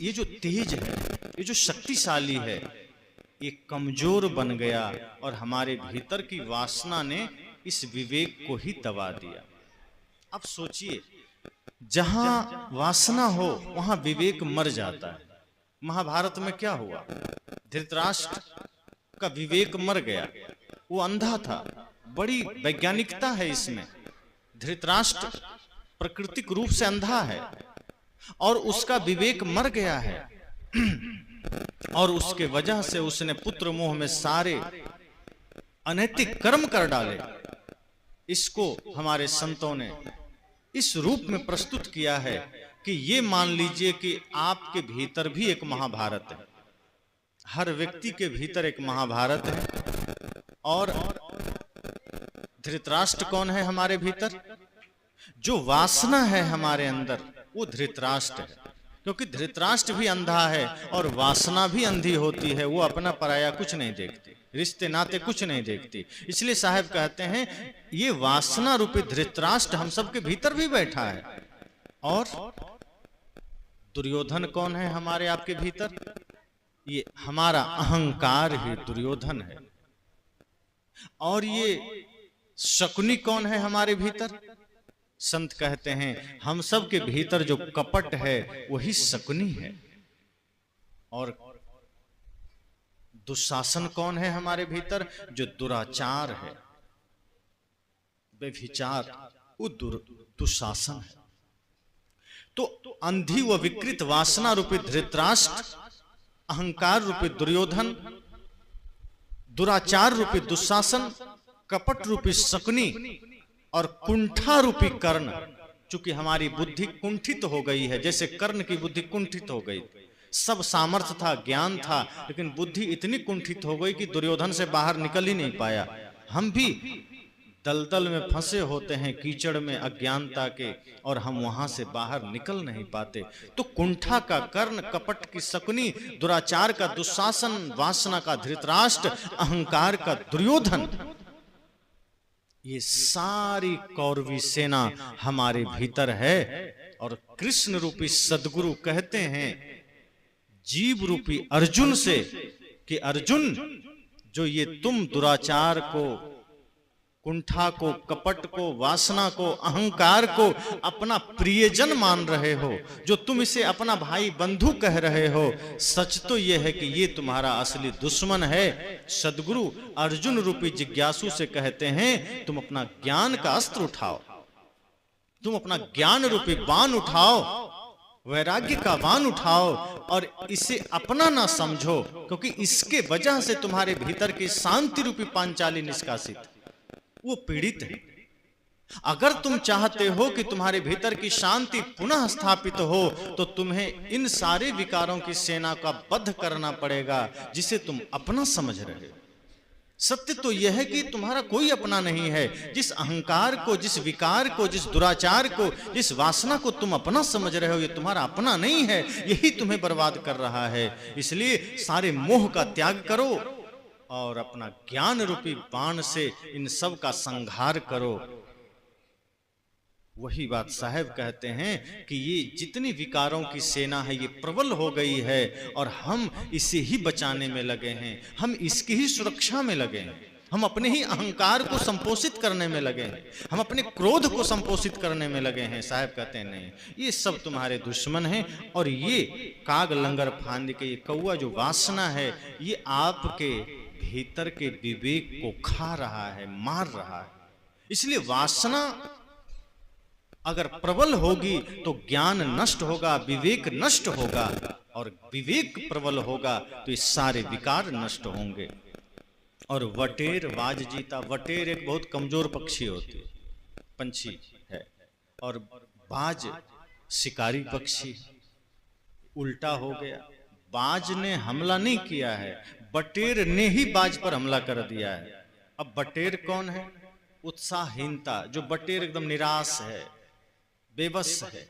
Speaker 1: ये जो तेज है, ये जो शक्तिशाली है, ये कमजोर बन गया, और हमारे भीतर की वासना ने इस विवेक को ही दबा दिया। अब सोचिए, जहां वासना हो वहां विवेक मर जाता है। महाभारत में क्या हुआ, धृतराष्ट्र का विवेक मर गया, वो अंधा था। बड़ी वैज्ञानिकता है इसमें। धृतराष्ट्र प्राकृतिक रूप से अंधा है, और उसका विवेक मर गया है, और उसके वजह से उसने पुत्र मोह में सारे अनैतिक कर्म कर डाले। इसको हमारे संतों ने इस रूप में प्रस्तुत किया है कि ये मान लीजिए कि आपके भीतर भी एक महाभारत है, हर व्यक्ति के भीतर एक महाभारत है। और धृतराष्ट्र कौन है हमारे भीतर, जो वासना है हमारे अंदर, वो धृतराष्ट्र है। क्योंकि धृतराष्ट्र भी अंधा है और वासना भी अंधी होती है, वो अपना पराया कुछ नहीं देखती, रिश्ते नाते कुछ नहीं देखती। इसलिए साहब कहते हैं ये वासना रूपी धृतराष्ट्र हम सबके भीतर भी बैठा है। और दुर्योधन कौन है हमारे आपके भीतर, ये हमारा अहंकार ही दुर्योधन है। और ये शकुनी कौन है हमारे भीतर? संत कहते हैं हम सब के भीतर जो कपट है वही शकुनी है। और दुशासन कौन है हमारे भीतर? जो दुराचार है, व्यभिचार, वो दुशासन है। तो अंधी व विकृत वासना रूपी धृतराष्ट्र, अहंकार रूपी दुर्योधन, दुराचार रूपी दुशासन, कपट रूपी शकुनी और कुंठा रूपी कर्ण। चूंकि हमारी बुद्धि कुंठित हो गई है, जैसे कर्ण की बुद्धि कुंठित हो गई, सब सामर्थ्य था, ज्ञान था, लेकिन बुद्धि इतनी कुंठित हो गई कि दुर्योधन से बाहर निकल ही नहीं पाया। हम भी दलदल में फंसे होते हैं, कीचड़ में अज्ञानता के, और हम वहां से बाहर निकल नहीं पाते। तो कुंठा का कर्ण, कपट की शकुनी, दुराचार का दुशासन, वासना का धृतराष्ट्र, अहंकार का दुर्योधन, ये सारी कौरवी सेना हमारे भीतर है। और कृष्ण रूपी सद्गुरु कहते हैं जीव रूपी अर्जुन से कि अर्जुन, जो ये तुम दुराचार को, कुंठा को, कपट को, वासना को, अहंकार को अपना प्रियजन मान रहे हो, जो तुम इसे अपना भाई बंधु कह रहे हो, सच तो यह है कि ये तुम्हारा असली दुश्मन है। सद्गुरु अर्जुन रूपी जिज्ञासु से कहते हैं तुम अपना ज्ञान का अस्त्र उठाओ, तुम अपना ज्ञान रूपी बाण उठाओ, वैराग्य का बाण उठाओ, और इसे अपना ना समझो, क्योंकि इसके वजह से तुम्हारे भीतर की शांति रूपी पांचाली निष्कासित, वो पीड़ित है। अगर तुम चाहते हो कि तुम्हारे भीतर की शांति पुनः स्थापित हो, तो तुम्हें इन सारे विकारों की सेना का वध करना पड़ेगा, जिसे तुम अपना समझ रहे हो। सत्य तो यह है कि तुम्हारा कोई अपना नहीं है। जिस अहंकार को, जिस विकार को, जिस दुराचार को, जिस वासना को तुम अपना समझ रहे हो, ये तुम्हारा अपना नहीं है, यही तुम्हें बर्बाद कर रहा है। इसलिए सारे मोह का त्याग करो और अपना ज्ञान रूपी बाण से इन सब का संहार करो। वही बात साहब कहते हैं कि ये जितनी विकारों की सेना है, ये प्रबल हो गई है, और हम इसे ही बचाने में लगे हैं, हम इसकी ही सुरक्षा में लगे हैं, हम अपने ही अहंकार को संपोषित करने में लगे हैं, हम अपने क्रोध को संपोषित करने में लगे हैं। साहब कहते हैं नहीं, ये सब तुम्हारे दुश्मन हैं, और ये काग लंगर फांद के, ये कौआ जो वासना है, ये आपके भीतर के विवेक को खा रहा है, मार रहा है। इसलिए वासना अगर प्रबल होगी तो ज्ञान नष्ट होगा, विवेक नष्ट होगा, और विवेक प्रबल होगा तो ये सारे विकार नष्ट होंगे। और वटेर बाज जीता। वटेर एक बहुत कमजोर पक्षी होती, पंछी है, और बाज शिकारी पक्षी। उल्टा हो गया, बाज ने हमला नहीं किया है, बटेर ने ही बाज पर हमला कर दिया है। अब बटेर कौन है? उत्साहहीनता। जो बटेर एकदम निराश है, बेबस है।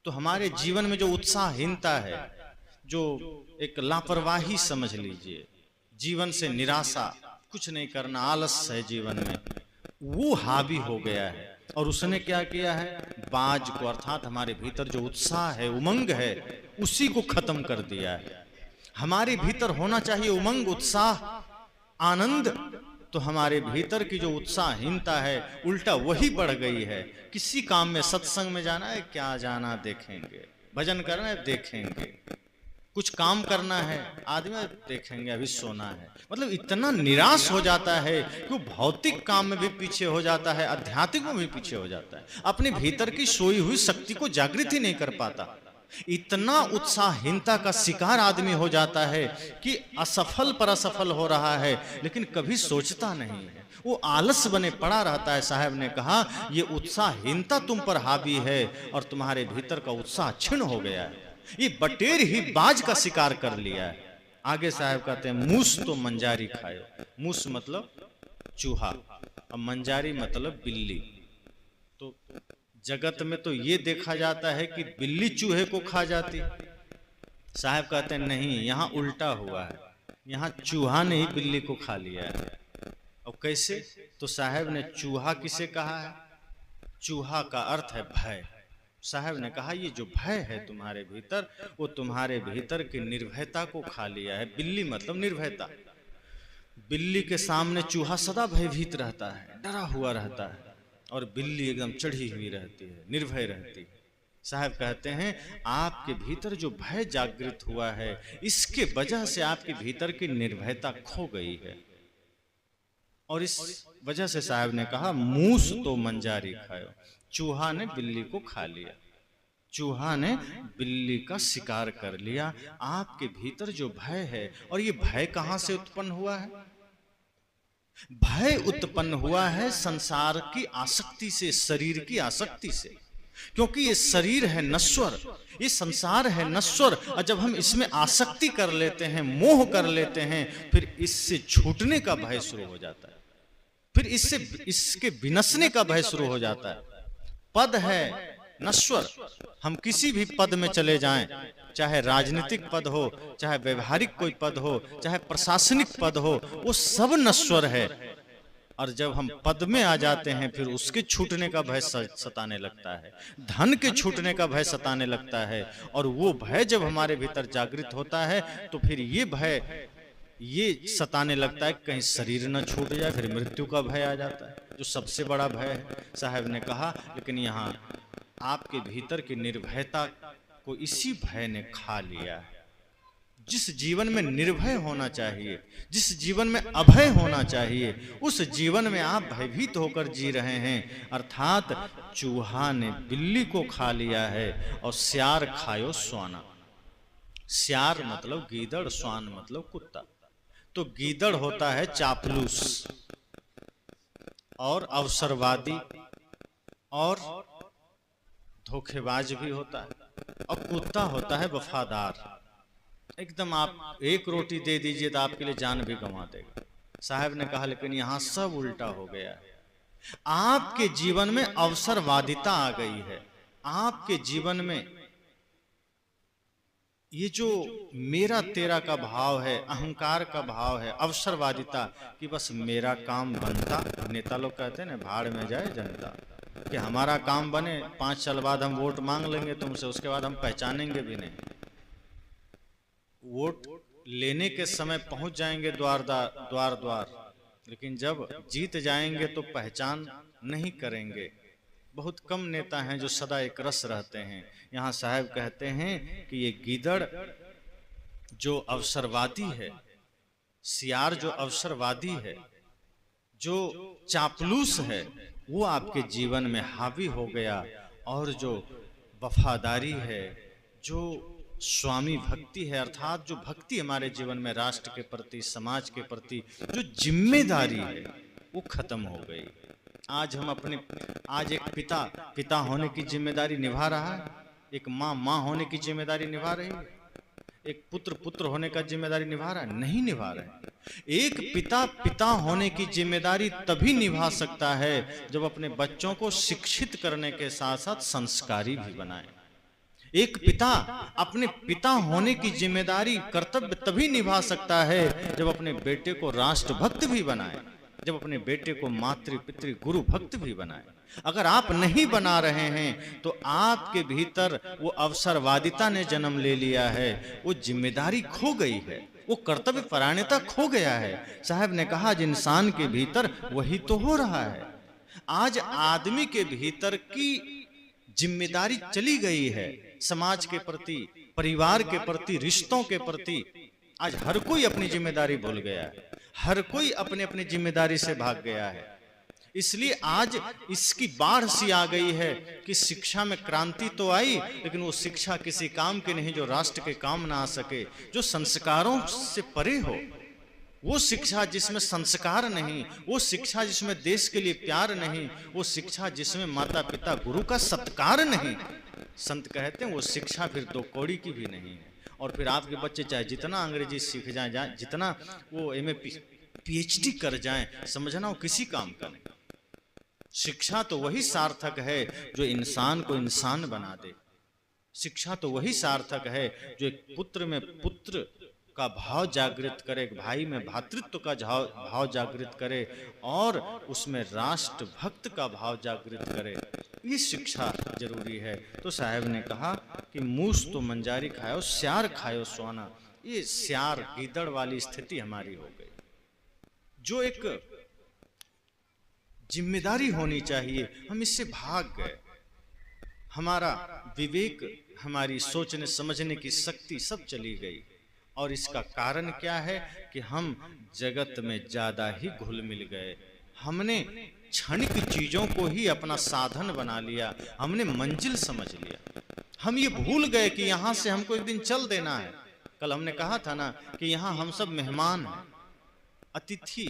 Speaker 1: तो हमारे जीवन में जो उत्साहहीनता है, जो एक लापरवाही समझ लीजिए, जीवन से निराशा, कुछ नहीं करना, आलस है जीवन में, वो हावी हो गया है। और उसने क्या किया है? बाज को, अर्थात हमारे भीतर जो उत्साह है, उमंग है, उसी को खत्म कर दिया है। हमारे भीतर होना चाहिए उमंग, उत्साह, आनंद। तो हमारे भीतर की जो उत्साहहीनता है, उल्टा वही बढ़ गई है। किसी काम में, सत्संग में जाना है, क्या जाना, देखेंगे, भजन करना है, देखेंगे, कुछ काम करना है, आदमी देखेंगे, अभी सोना है। मतलब इतना निराश हो जाता है कि वो भौतिक काम में भी पीछे हो जाता है, आध्यात्मिक में भी पीछे हो जाता है, अपने भीतर की सोई हुई शक्ति को जागृत ही नहीं कर पाता। इतना उत्साहहीनता का शिकार आदमी हो जाता है कि असफल पर असफल हो रहा है, लेकिन कभी सोचता नहीं है, वो आलस बने पड़ा रहता है। साहब ने कहा ये उत्साहहीनता तुम पर हावी है और तुम्हारे भीतर का उत्साह क्षीण हो गया है। ये बटेर ही बाज का शिकार कर लिया है। आगे साहब कहते हैं मूस तो मंजारी खाए। मूस मतलब चूहा, और मंजारी मतलब बिल्ली। तो जगत में तो ये देखा जाता है कि बिल्ली चूहे को खा जाती। साहब कहते हैं नहीं, यहाँ उल्टा हुआ है, यहाँ चूहा ने ही बिल्ली को खा लिया है। और कैसे? तो साहब ने चूहा किसे कहा है? चूहा का अर्थ है भय। साहब ने कहा ये जो भय है तुम्हारे भीतर, वो तुम्हारे भीतर की निर्भयता को खा लिया है। बिल्ली मतलब निर्भयता। बिल्ली के सामने चूहा सदा भयभीत रहता है, डरा हुआ रहता है, और बिल्ली एकदम चढ़ी हुई रहती है, निर्भय रहती है। साहब कहते हैं आपके भीतर जो भय जागृत हुआ है, इसके वजह से आपके भीतर की निर्भयता खो गई है। और इस वजह से साहब ने कहा मूस तो मंजारी खायो, चूहा ने बिल्ली को खा लिया, चूहा ने बिल्ली का शिकार कर लिया। आपके भीतर जो भय है, और ये भय कहां से उत्पन्न हुआ है? भय उत्पन्न हुआ है संसार की आसक्ति से, शरीर की आसक्ति से, क्योंकि ये शरीर है नश्वर, ये संसार है नश्वर, और जब हम इसमें आसक्ति कर लेते हैं, मोह कर लेते हैं, फिर इससे छूटने का भय शुरू हो जाता है, फिर इसके विनशने का भय शुरू हो जाता है। पद है नश्वर, हम किसी भी पद में चले जाएं, चाहे राजनीतिक पद हो, चाहे व्यवहारिक कोई पद हो, चाहे प्रशासनिक पद हो, वो सब नश्वर है। और जब हम पद में आ जाते हैं, फिर उसके छूटने का भय सताने लगता है, धन के छूटने का भय सताने लगता है। और वो भय जब हमारे भीतर जागृत होता है, तो फिर ये भय ये सताने लगता है कहीं शरीर न छूट जाए, फिर मृत्यु का भय आ जाता है, जो सबसे बड़ा भय है। साहब ने कहा लेकिन यहाँ आपके भीतर की निर्भयता को इसी भय ने खा लिया है। जिस जीवन में निर्भय होना चाहिए, जिस जीवन में अभय होना चाहिए, उस जीवन में आप भयभीत होकर जी रहे हैं। अर्थात चूहा ने बिल्ली को खा लिया है, और स्यार खायो स्वाना। स्यार मतलब गीदड़, स्वान मतलब कुत्ता। तो गीदड़ होता है चापलूस और अवसरवादी और धोखेबाज भी होता है, और कुत्ता होता है वफादार। एकदम आप एक रोटी दे दीजिए तो आपके लिए जान भी गंवा देगा। साहब ने कहा लेकिन यहां सब उल्टा हो गया है। आपके जीवन में अवसरवादिता आ गई है, आपके जीवन में ये जो मेरा तेरा का भाव है, अहंकार का भाव है, अवसरवादिता, कि बस मेरा काम बनता। नेता लोग कहते हैं ना, भाड़ में जाए जनता, कि हमारा काम बने, 5 साल बाद हम वोट मांग लेंगे तुमसे, उसके बाद हम पहचानेंगे भी नहीं। वोट लेने के समय पहुंच जाएंगे द्वार द्वार, लेकिन जब जीत जाएंगे तो पहचान नहीं करेंगे। बहुत कम नेता हैं जो सदा एक रस रहते हैं। यहाँ साहब कहते हैं कि ये गीदड़ जो अवसरवादी है, सियार जो अवसरवादी है, जो चापलूस है, वो आपके जीवन में हावी हो गया। और जो वफादारी है, जो स्वामी भक्ति है, अर्थात जो भक्ति हमारे जीवन में राष्ट्र के प्रति, समाज के प्रति जो जिम्मेदारी है, वो खत्म हो गई। आज एक पिता होने की जिम्मेदारी निभा रहा है, एक माँ होने की जिम्मेदारी निभा रही है, एक पुत्र होने का जिम्मेदारी निभा रहा है? नहीं निभा रहे। एक पिता होने की जिम्मेदारी तभी निभा सकता है जब अपने बच्चों को शिक्षित करने के साथ साथ संस्कारी भी बनाए। एक पिता अपने पिता होने की जिम्मेदारी, कर्तव्य तभी निभा सकता है जब अपने बेटे को राष्ट्रभक्त भी बनाए, जब अपने बेटे को मातृ पितृ गुरु भक्त भी बनाए। अगर आप नहीं बना रहे हैं तो आपके भीतर वो अवसरवादिता ने जन्म ले लिया है, वो जिम्मेदारी खो गई है, वो कर्तव्य परायणता खो गया है। साहब ने कहा आज इंसान के भीतर वही तो हो रहा है। आज आदमी के भीतर की जिम्मेदारी चली गई है, समाज के प्रति, परिवार के प्रति, रिश्तों के प्रति। आज हर कोई अपनी जिम्मेदारी भूल गया है, हर कोई अपने अपनी जिम्मेदारी से भाग गया है। इसलिए आज इसकी बाढ़ सी आ गई है कि शिक्षा में क्रांति तो आई, लेकिन वो शिक्षा किसी काम की नहीं जो राष्ट्र के काम ना आ सके, जो संस्कारों से परे हो। वो शिक्षा जिसमें संस्कार नहीं, वो शिक्षा जिसमें देश के लिए प्यार नहीं, वो शिक्षा जिसमें माता पिता गुरु का सत्कार नहीं। संत कहते हैं वो शिक्षा फिर 2 कौड़ी की भी नहीं है। और फिर आपके बच्चे चाहे जितना अंग्रेजी सीख जाए, जितना वो MA PhD कर जाएं, समझना वो किसी काम का नहीं। शिक्षा तो वही सार्थक है जो इंसान को इंसान बना दे। शिक्षा तो वही सार्थक है जो एक पुत्र में पुत्र का भाव जागृत करे, एक भाई में भातृत्व का भाव जागृत करे, और उसमें राष्ट्र भक्त का भाव जागृत करे। ये शिक्षा जरूरी है। तो साहब ने कहा कि मूस तो मंजारी खायो, स्यार खायो सोना। ये स्यार गीदड़ वाली स्थिति हमारी हो गई। जो एक जिम्मेदारी होनी चाहिए, हम इससे भाग गए। हमारा विवेक, हमारी सोचने समझने की शक्ति सब चली गई। और इसका कारण क्या है कि हम जगत में ज्यादा ही घुल मिल गए। हमने क्षणिक चीजों को ही अपना साधन बना लिया, हमने मंजिल समझ लिया। हम ये भूल गए कि यहां से हमको एक दिन चल देना है। कल हमने कहा था ना कि यहां हम सब मेहमान हैं, अतिथि।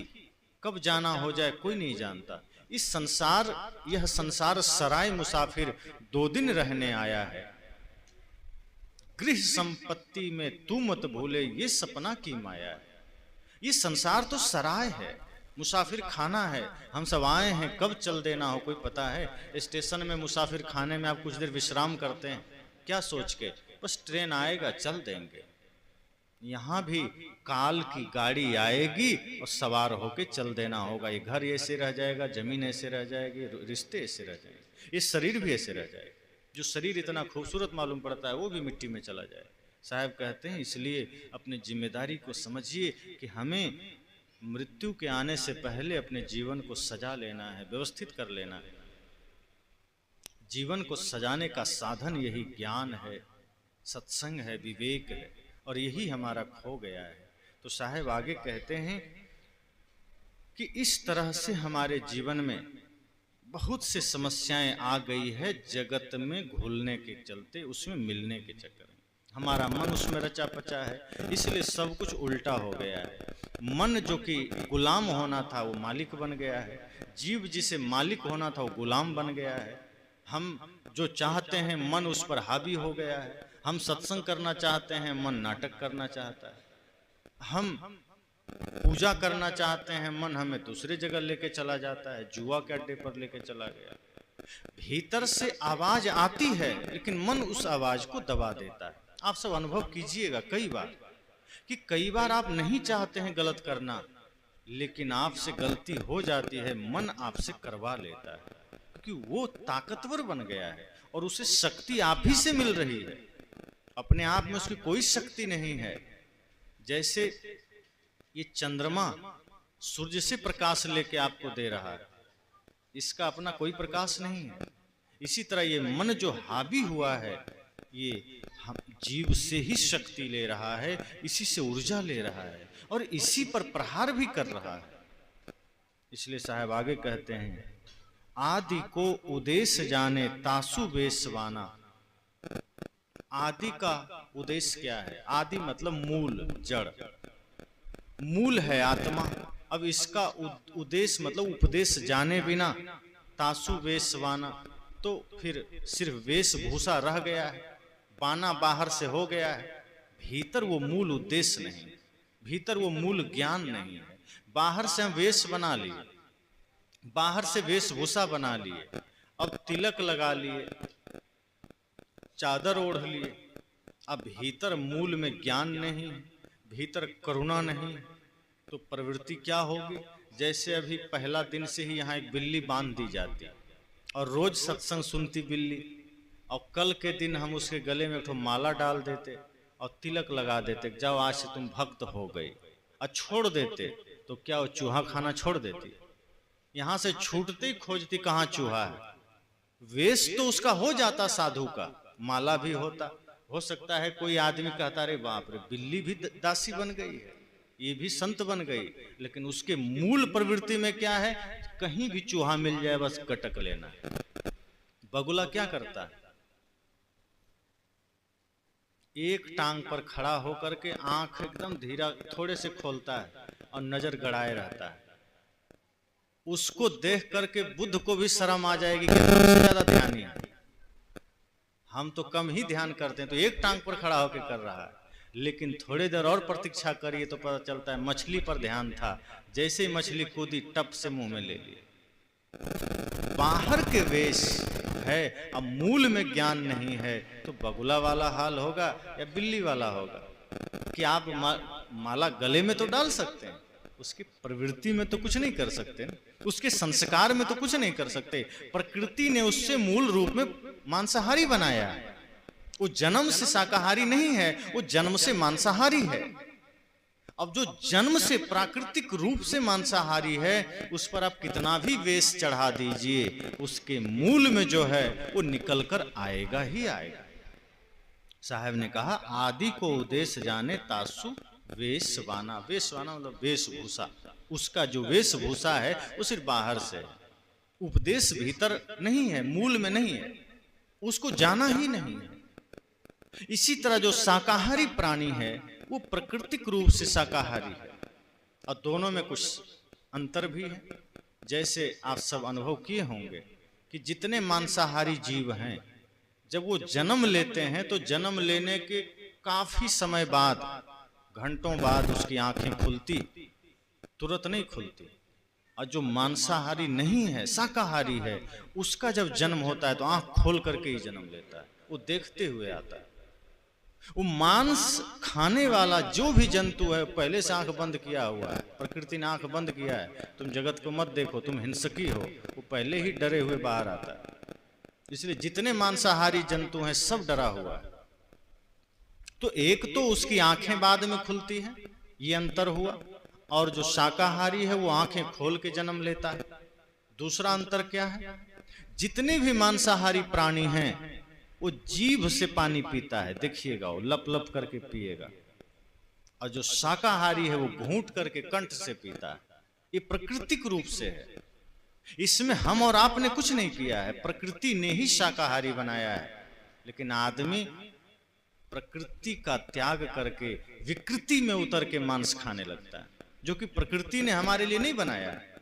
Speaker 1: कब जाना हो जाए कोई नहीं जानता। इस संसार, यह संसार सराय मुसाफिर 2 दिन रहने आया है। गृह संपत्ति में तू मत भूले, ये सपना की माया है। ये संसार तो सराय है, मुसाफिर खाना है। हम सब आए हैं, कब चल देना हो कोई पता है। स्टेशन में मुसाफिर खाने में आप कुछ देर विश्राम करते हैं, क्या सोच के, बस ट्रेन आएगा चल देंगे। यहाँ भी काल की गाड़ी आएगी और सवार होके चल देना होगा। ये घर ऐसे रह जाएगा, जमीन ऐसे रह जाएगी, रिश्ते ऐसे रह जाएंगे, ये शरीर भी ऐसे रह जाएगा। जो शरीर इतना खूबसूरत मालूम पड़ता है वो भी मिट्टी में चला जाए। साहब कहते हैं इसलिए अपनी जिम्मेदारी को समझिए कि हमें मृत्यु के आने से पहले अपने जीवन को सजा लेना है, व्यवस्थित कर लेना है। जीवन को सजाने का साधन यही ज्ञान है, सत्संग है, विवेक है, और यही हमारा खो गया है। तो साहब आगे कहते हैं कि इस तरह से हमारे जीवन में बहुत से समस्याएं आ गई है, जगत में घुलने के चलते, उसमें मिलने के चक्कर में। हमारा मन उसमें रचा पचा है, इसलिए सब कुछ उल्टा हो गया है। मन जो कि गुलाम होना था वो मालिक बन गया है, जीव जिसे मालिक होना था वो गुलाम बन गया है। हम जो चाहते हैं मन उस पर हावी हो गया है। हम सत्संग करना चाहते हैं, मन नाटक करना चाहता है। हम पूजा करना चाहते हैं, मन हमें दूसरे जगह लेके चला जाता है, जुआ के अड्डे पर लेके चला गया। भीतर से आवाज आती है लेकिन मन उस आवाज को दबा देता है। आप सब अनुभव कीजिएगा कई बार आप नहीं चाहते हैं गलत करना, लेकिन आपसे गलती हो जाती है, मन आपसे करवा लेता है, क्योंकि वो ताकतवर बन गया है और उसे शक्ति आप ही से मिल रही है। अपने आप में उसकी कोई शक्ति नहीं है। जैसे ये चंद्रमा सूर्य से प्रकाश लेके आपको दे रहा है, इसका अपना कोई प्रकाश नहीं है। इसी तरह ये मन जो हावी हुआ है, ये हम जीव से ही शक्ति ले रहा है, इसी से ऊर्जा ले रहा है और इसी पर प्रहार भी कर रहा है। इसलिए साहब आगे कहते हैं, आदि को उद्देश्य जाने तासु वेशवाना। आदि का उद्देश्य क्या है? आदि मतलब मूल, जड़, मूल है आत्मा। अब इसका उद्देश्य मतलब उपदेश जाने बिना तासु वेशवाना, तो फिर सिर्फ वेशभूषा रह गया है, बाना बाहर से हो गया है, भीतर वो मूल उद्देश्य नहीं, भीतर वो मूल ज्ञान नहीं है। बाहर से हम वेश बना लिए, बाहर से वेशभूषा बना लिए, अब तिलक लगा लिए, चादर ओढ़ लिए, अब भीतर मूल में ज्ञान नहीं, भीतर करुणा नहीं, तो प्रवृत्ति क्या होगी? जैसे अभी पहला दिन से ही यहाँ एक बिल्ली बांध दी जाती और रोज सत्संग सुनती बिल्ली, और कल के दिन हम उसके गले में एक ठो माला डाल देते और तिलक लगा देते, जाओ आज से तुम भक्त हो गई, और छोड़ देते, तो क्या वो चूहा खाना छोड़ देती? यहाँ से छूटते ही खोजती कहाँ चूहा है। वेश तो उसका हो जाता साधु का, माला भी होता, हो सकता है कोई आदमी कहता रे बाप रे बिल्ली भी दासी बन गई है, ये भी संत बन गई, लेकिन उसके मूल प्रवृत्ति में क्या है? कहीं भी चूहा मिल जाए बस कटक लेना है। बगुला क्या करता है? एक टांग पर खड़ा होकर के आंख एकदम धीरा थोड़े से खोलता है और नजर गड़ाए रहता है। उसको देख करके बुद्ध को भी शर्म आ जाएगी कि सबसे ज्यादा ध्यानी है, हम तो कम ही ध्यान करते हैं, तो एक टांग पर खड़ा होकर कर रहा है। लेकिन थोड़ी देर और प्रतीक्षा करिए तो पता चलता है मछली पर ध्यान था, जैसे ही मछली कूदी टप से मुंह में ले ली। बाहर के वेश है, अब मूल में ज्ञान नहीं है, तो बगुला वाला हाल होगा या बिल्ली वाला होगा कि आप माला गले में तो डाल सकते हैं, उसकी प्रवृत्ति में तो कुछ नहीं कर सकते, उसके संस्कार में तो कुछ नहीं कर सकते। प्रकृति ने उससे मूल रूप में मांसाहारी बनाया, वो जन्म से शाकाहारी नहीं है, वो जन्म से मांसाहारी है। अब जो जन्म से प्राकृतिक रूप से मांसाहारी है, उस पर आप कितना भी वेश चढ़ा दीजिए, उसके मूल में जो है वो निकल कर आएगा ही आएगा। साहब ने कहा, आदि को उद्देश्य जाने तासु वेशवाना। वेशवाना मतलब वेशभूषा। उसका जो वेशभूषा है वो सिर्फ बाहर से है, उपदेश भीतर नहीं है, मूल में नहीं है, उसको जाना ही नहीं है। इसी तरह जो शाकाहारी प्राणी है वो प्राकृतिक रूप से शाकाहारी है, और दोनों में कुछ अंतर भी है। जैसे आप सब अनुभव किए होंगे कि जितने मांसाहारी जीव हैं, जब वो जन्म लेते हैं तो जन्म लेने के काफी समय बाद, घंटों बाद उसकी आंखें खुलती, तुरंत नहीं खुलती। और जो मांसाहारी नहीं है, शाकाहारी है, उसका जब जन्म होता है तो आंख खोल करके ही जन्म लेता है, वो देखते हुए आता है। वो मांस खाने वाला जो भी जंतु है पहले से आंख बंद किया हुआ है, प्रकृति ने आंख बंद किया है, तुम जगत को मत देखो, तुम हिंसकी हो, वो पहले ही डरे हुए बाहर आता है। इसलिए जितने मांसाहारी जंतु हैं सब डरा हुआ है। तो एक तो उसकी आंखें बाद में खुलती हैं, ये अंतर हुआ, और जो शाकाहारी है वो आंखें खोल के जन्म लेता है। दूसरा अंतर क्या है, जितने भी मांसाहारी प्राणी हैं वो जीभ से पानी पीता है, देखिएगा वो लप लप करके पिएगा, और जो शाकाहारी है वो घूंट करके कंठ से पीता है। ये प्राकृतिक रूप से है, इसमें हम और आपने कुछ नहीं किया है, प्रकृति ने ही शाकाहारी बनाया है। लेकिन आदमी प्रकृति का त्याग करके विकृति में उतर के मांस खाने लगता है, जो कि प्रकृति ने हमारे लिए नहीं बनाया है।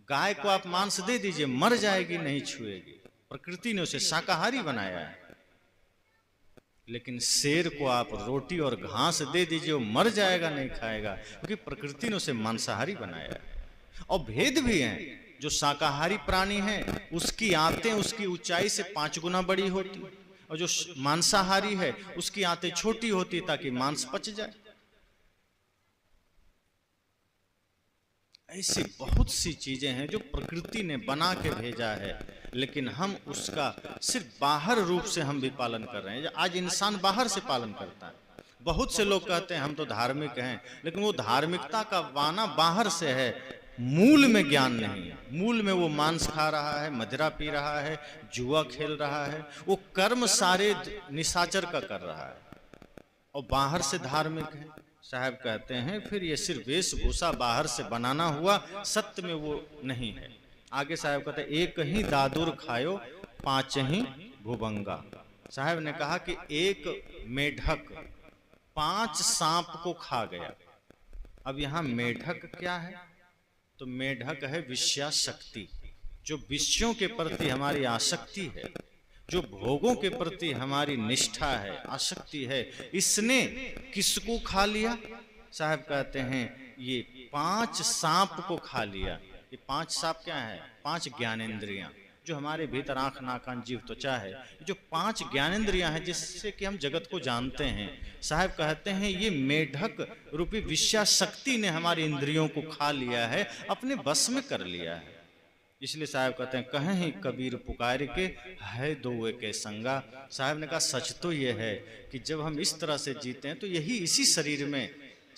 Speaker 1: गाय को आप मांस दे दीजिए, मर जाएगी, नहीं छुएगी, प्रकृति ने उसे शाकाहारी बनाया है। लेकिन शेर को आप रोटी और घास दे दीजिए, वो मर जाएगा, नहीं खाएगा, क्योंकि प्रकृति ने उसे मांसाहारी बनाया है। और भेद भी है, जो शाकाहारी प्राणी है उसकी आंतें उसकी ऊंचाई से 5 गुना बड़ी होती, और जो मांसाहारी है उसकी आंतें छोटी होती ताकि मांस पच जाए। ऐसी बहुत सी चीजें हैं जो प्रकृति ने बना के भेजा है, लेकिन हम उसका सिर्फ बाहर रूप से हम भी पालन कर रहे हैं। आज इंसान बाहर से पालन करता है। बहुत से लोग कहते हैं हम तो धार्मिक हैं, लेकिन वो धार्मिकता का वाना बाहर से है, मूल में ज्ञान नहीं है। मूल में वो मांस खा रहा है, मदिरा पी रहा है, जुआ खेल रहा है, वो कर्म सारे निशाचर का कर रहा है, और बाहर से धार्मिक है। साहब कहते हैं फिर ये सिर्फ वेशभूषा बाहर से बनाना हुआ, सत्य में वो नहीं है। आगे साहब कहते हैं, एक ही दादुर खायो 5 ही भुभंगा। साहब ने कहा कि एक मेढक 5 सांप को खा गया। अब यहाँ मेढक क्या है, तो मेढक है विषयाशक्ति, जो विषयों के प्रति हमारी आसक्ति है, जो भोगों के प्रति हमारी निष्ठा है, आसक्ति है। इसने किसको खा लिया? साहब कहते हैं ये 5 सांप को खा लिया। ये 5 सांप क्या है? 5 ज्ञानेंद्रियां, जो हमारे भीतर आंख, नाक, कान, जीभ, त्वचा है, जो 5 ज्ञानेंद्रियां हैं जिससे कि हम जगत को जानते हैं। साहब कहते हैं ये मेढक रूपी विषयाशक्ति ने हमारी इंद्रियों को खा लिया है, अपने बस में कर लिया है। इसलिए साहब कहते हैं, कहें ही कबीर पुकार के है दो के संगा। साहब ने कहा सच तो ये है कि जब हम इस तरह से जीते हैं तो यही इसी शरीर में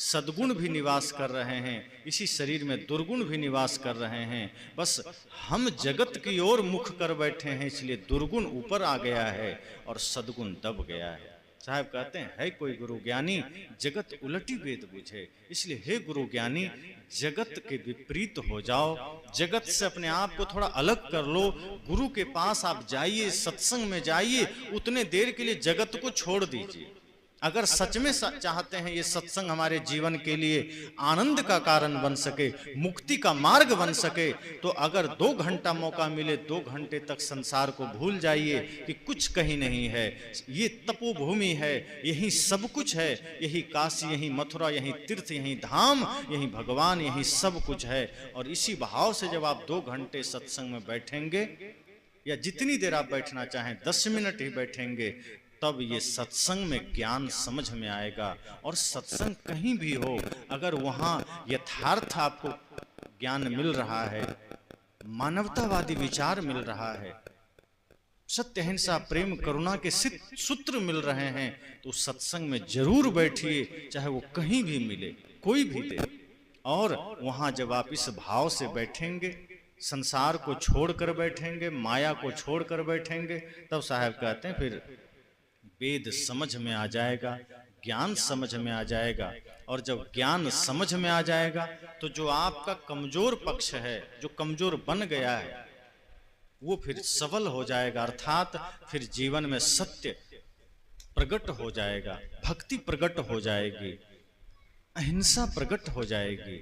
Speaker 1: सद्गुण भी निवास कर रहे हैं, इसी शरीर में दुर्गुण भी निवास कर रहे हैं। बस हम जगत की ओर मुख कर बैठे हैं, इसलिए दुर्गुण ऊपर आ गया है और सद्गुण दब गया है। साहब कहते हैं, है कोई गुरु ज्ञानी जगत उलटी वेद बुझे। इसलिए हे गुरु ज्ञानी, जगत के विपरीत हो जाओ, जगत से अपने आप को थोड़ा अलग कर लो, गुरु के पास आप जाइए, सत्संग में जाइए, उतने देर के लिए जगत को छोड़ दीजिए। अगर सच में चाहते हैं ये सत्संग हमारे जीवन के लिए आनंद का कारण बन सके, मुक्ति का मार्ग बन सके, तो अगर 2 घंटा मौका मिले, 2 घंटे तक संसार को भूल जाइए कि कुछ कहीं नहीं है। ये तपोभूमि है, यही सब कुछ है, यही काशी, यही मथुरा, यही तीर्थ, यही धाम, यही भगवान, यही सब कुछ है। और इसी भाव से जब आप 2 घंटे सत्संग में बैठेंगे, या जितनी देर आप बैठना चाहें, 10 मिनट ही बैठेंगे, तब ये सत्संग में ज्ञान समझ में आएगा। और सत्संग कहीं भी हो, अगर वहाँ यथार्थ आपको ज्ञान मिल रहा है, मानवतावादी विचार मिल रहा है, सत्य, अहिंसा, प्रेम, करुणा के सूत्र मिल रहे हैं, तो सत्संग में जरूर बैठिए, चाहे वो कहीं भी मिले, कोई भी दे। और वहां जब आप इस भाव से बैठेंगे, संसार को छोड़कर बैठेंगे, माया को छोड़कर बैठेंगे, तब साहब कहते हैं फिर वेद समझ में आ जाएगा, ज्ञान समझ में आ जाएगा। और जब ज्ञान समझ में आ जाएगा तो जो आपका कमजोर पक्ष है, जो कमजोर बन गया है, वो फिर सबल हो जाएगा। अर्थात फिर जीवन में सत्य प्रकट हो जाएगा, भक्ति प्रकट हो जाएगी, अहिंसा प्रकट हो जाएगी,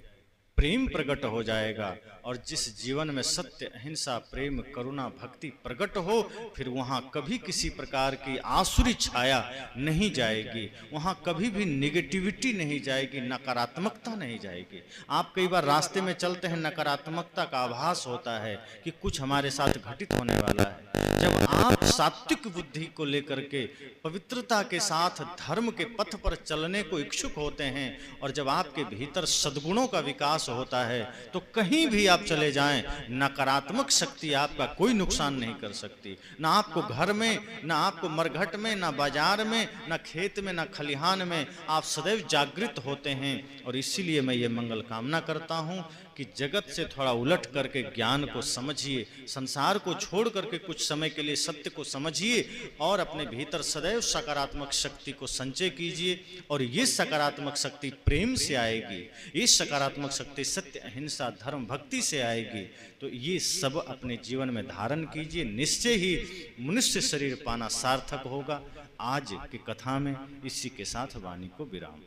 Speaker 1: प्रेम प्रकट हो जाएगा। और जिस जीवन में सत्य, अहिंसा, प्रेम, करुणा, भक्ति प्रकट हो, फिर वहाँ कभी किसी प्रकार की आसुरी छाया नहीं जाएगी, वहाँ कभी भी निगेटिविटी नहीं जाएगी, नकारात्मकता नहीं जाएगी। आप कई बार रास्ते में चलते हैं, नकारात्मकता का आभास होता है कि कुछ हमारे साथ घटित होने वाला है। जब आप सात्विक बुद्धि को लेकर के पवित्रता के साथ धर्म के पथ पर चलने को इच्छुक होते हैं, और जब आपके भीतर सद्गुणों का विकास होता है, तो कहीं भी आप चले जाएं, नकारात्मक शक्ति आपका कोई नुकसान नहीं कर सकती। ना आपको घर में, ना आपको मरघट में, ना बाजार में, ना खेत में, ना खलिहान में, आप सदैव जागृत होते हैं। और इसीलिए मैं ये मंगल कामना करता हूँ कि जगत से थोड़ा उलट करके ज्ञान को समझिए, संसार को छोड़ करके कुछ समय के लिए सत्य को समझिए, और अपने भीतर सदैव सकारात्मक शक्ति को संचय कीजिए। और ये सकारात्मक शक्ति प्रेम से आएगी, ये सकारात्मक शक्ति सत्य, अहिंसा, धर्म, भक्ति से आएगी। तो ये सब अपने जीवन में धारण कीजिए, निश्चय ही मनुष्य शरीर पाना सार्थक होगा। आज की कथा में इसी के साथ वाणी को विराम।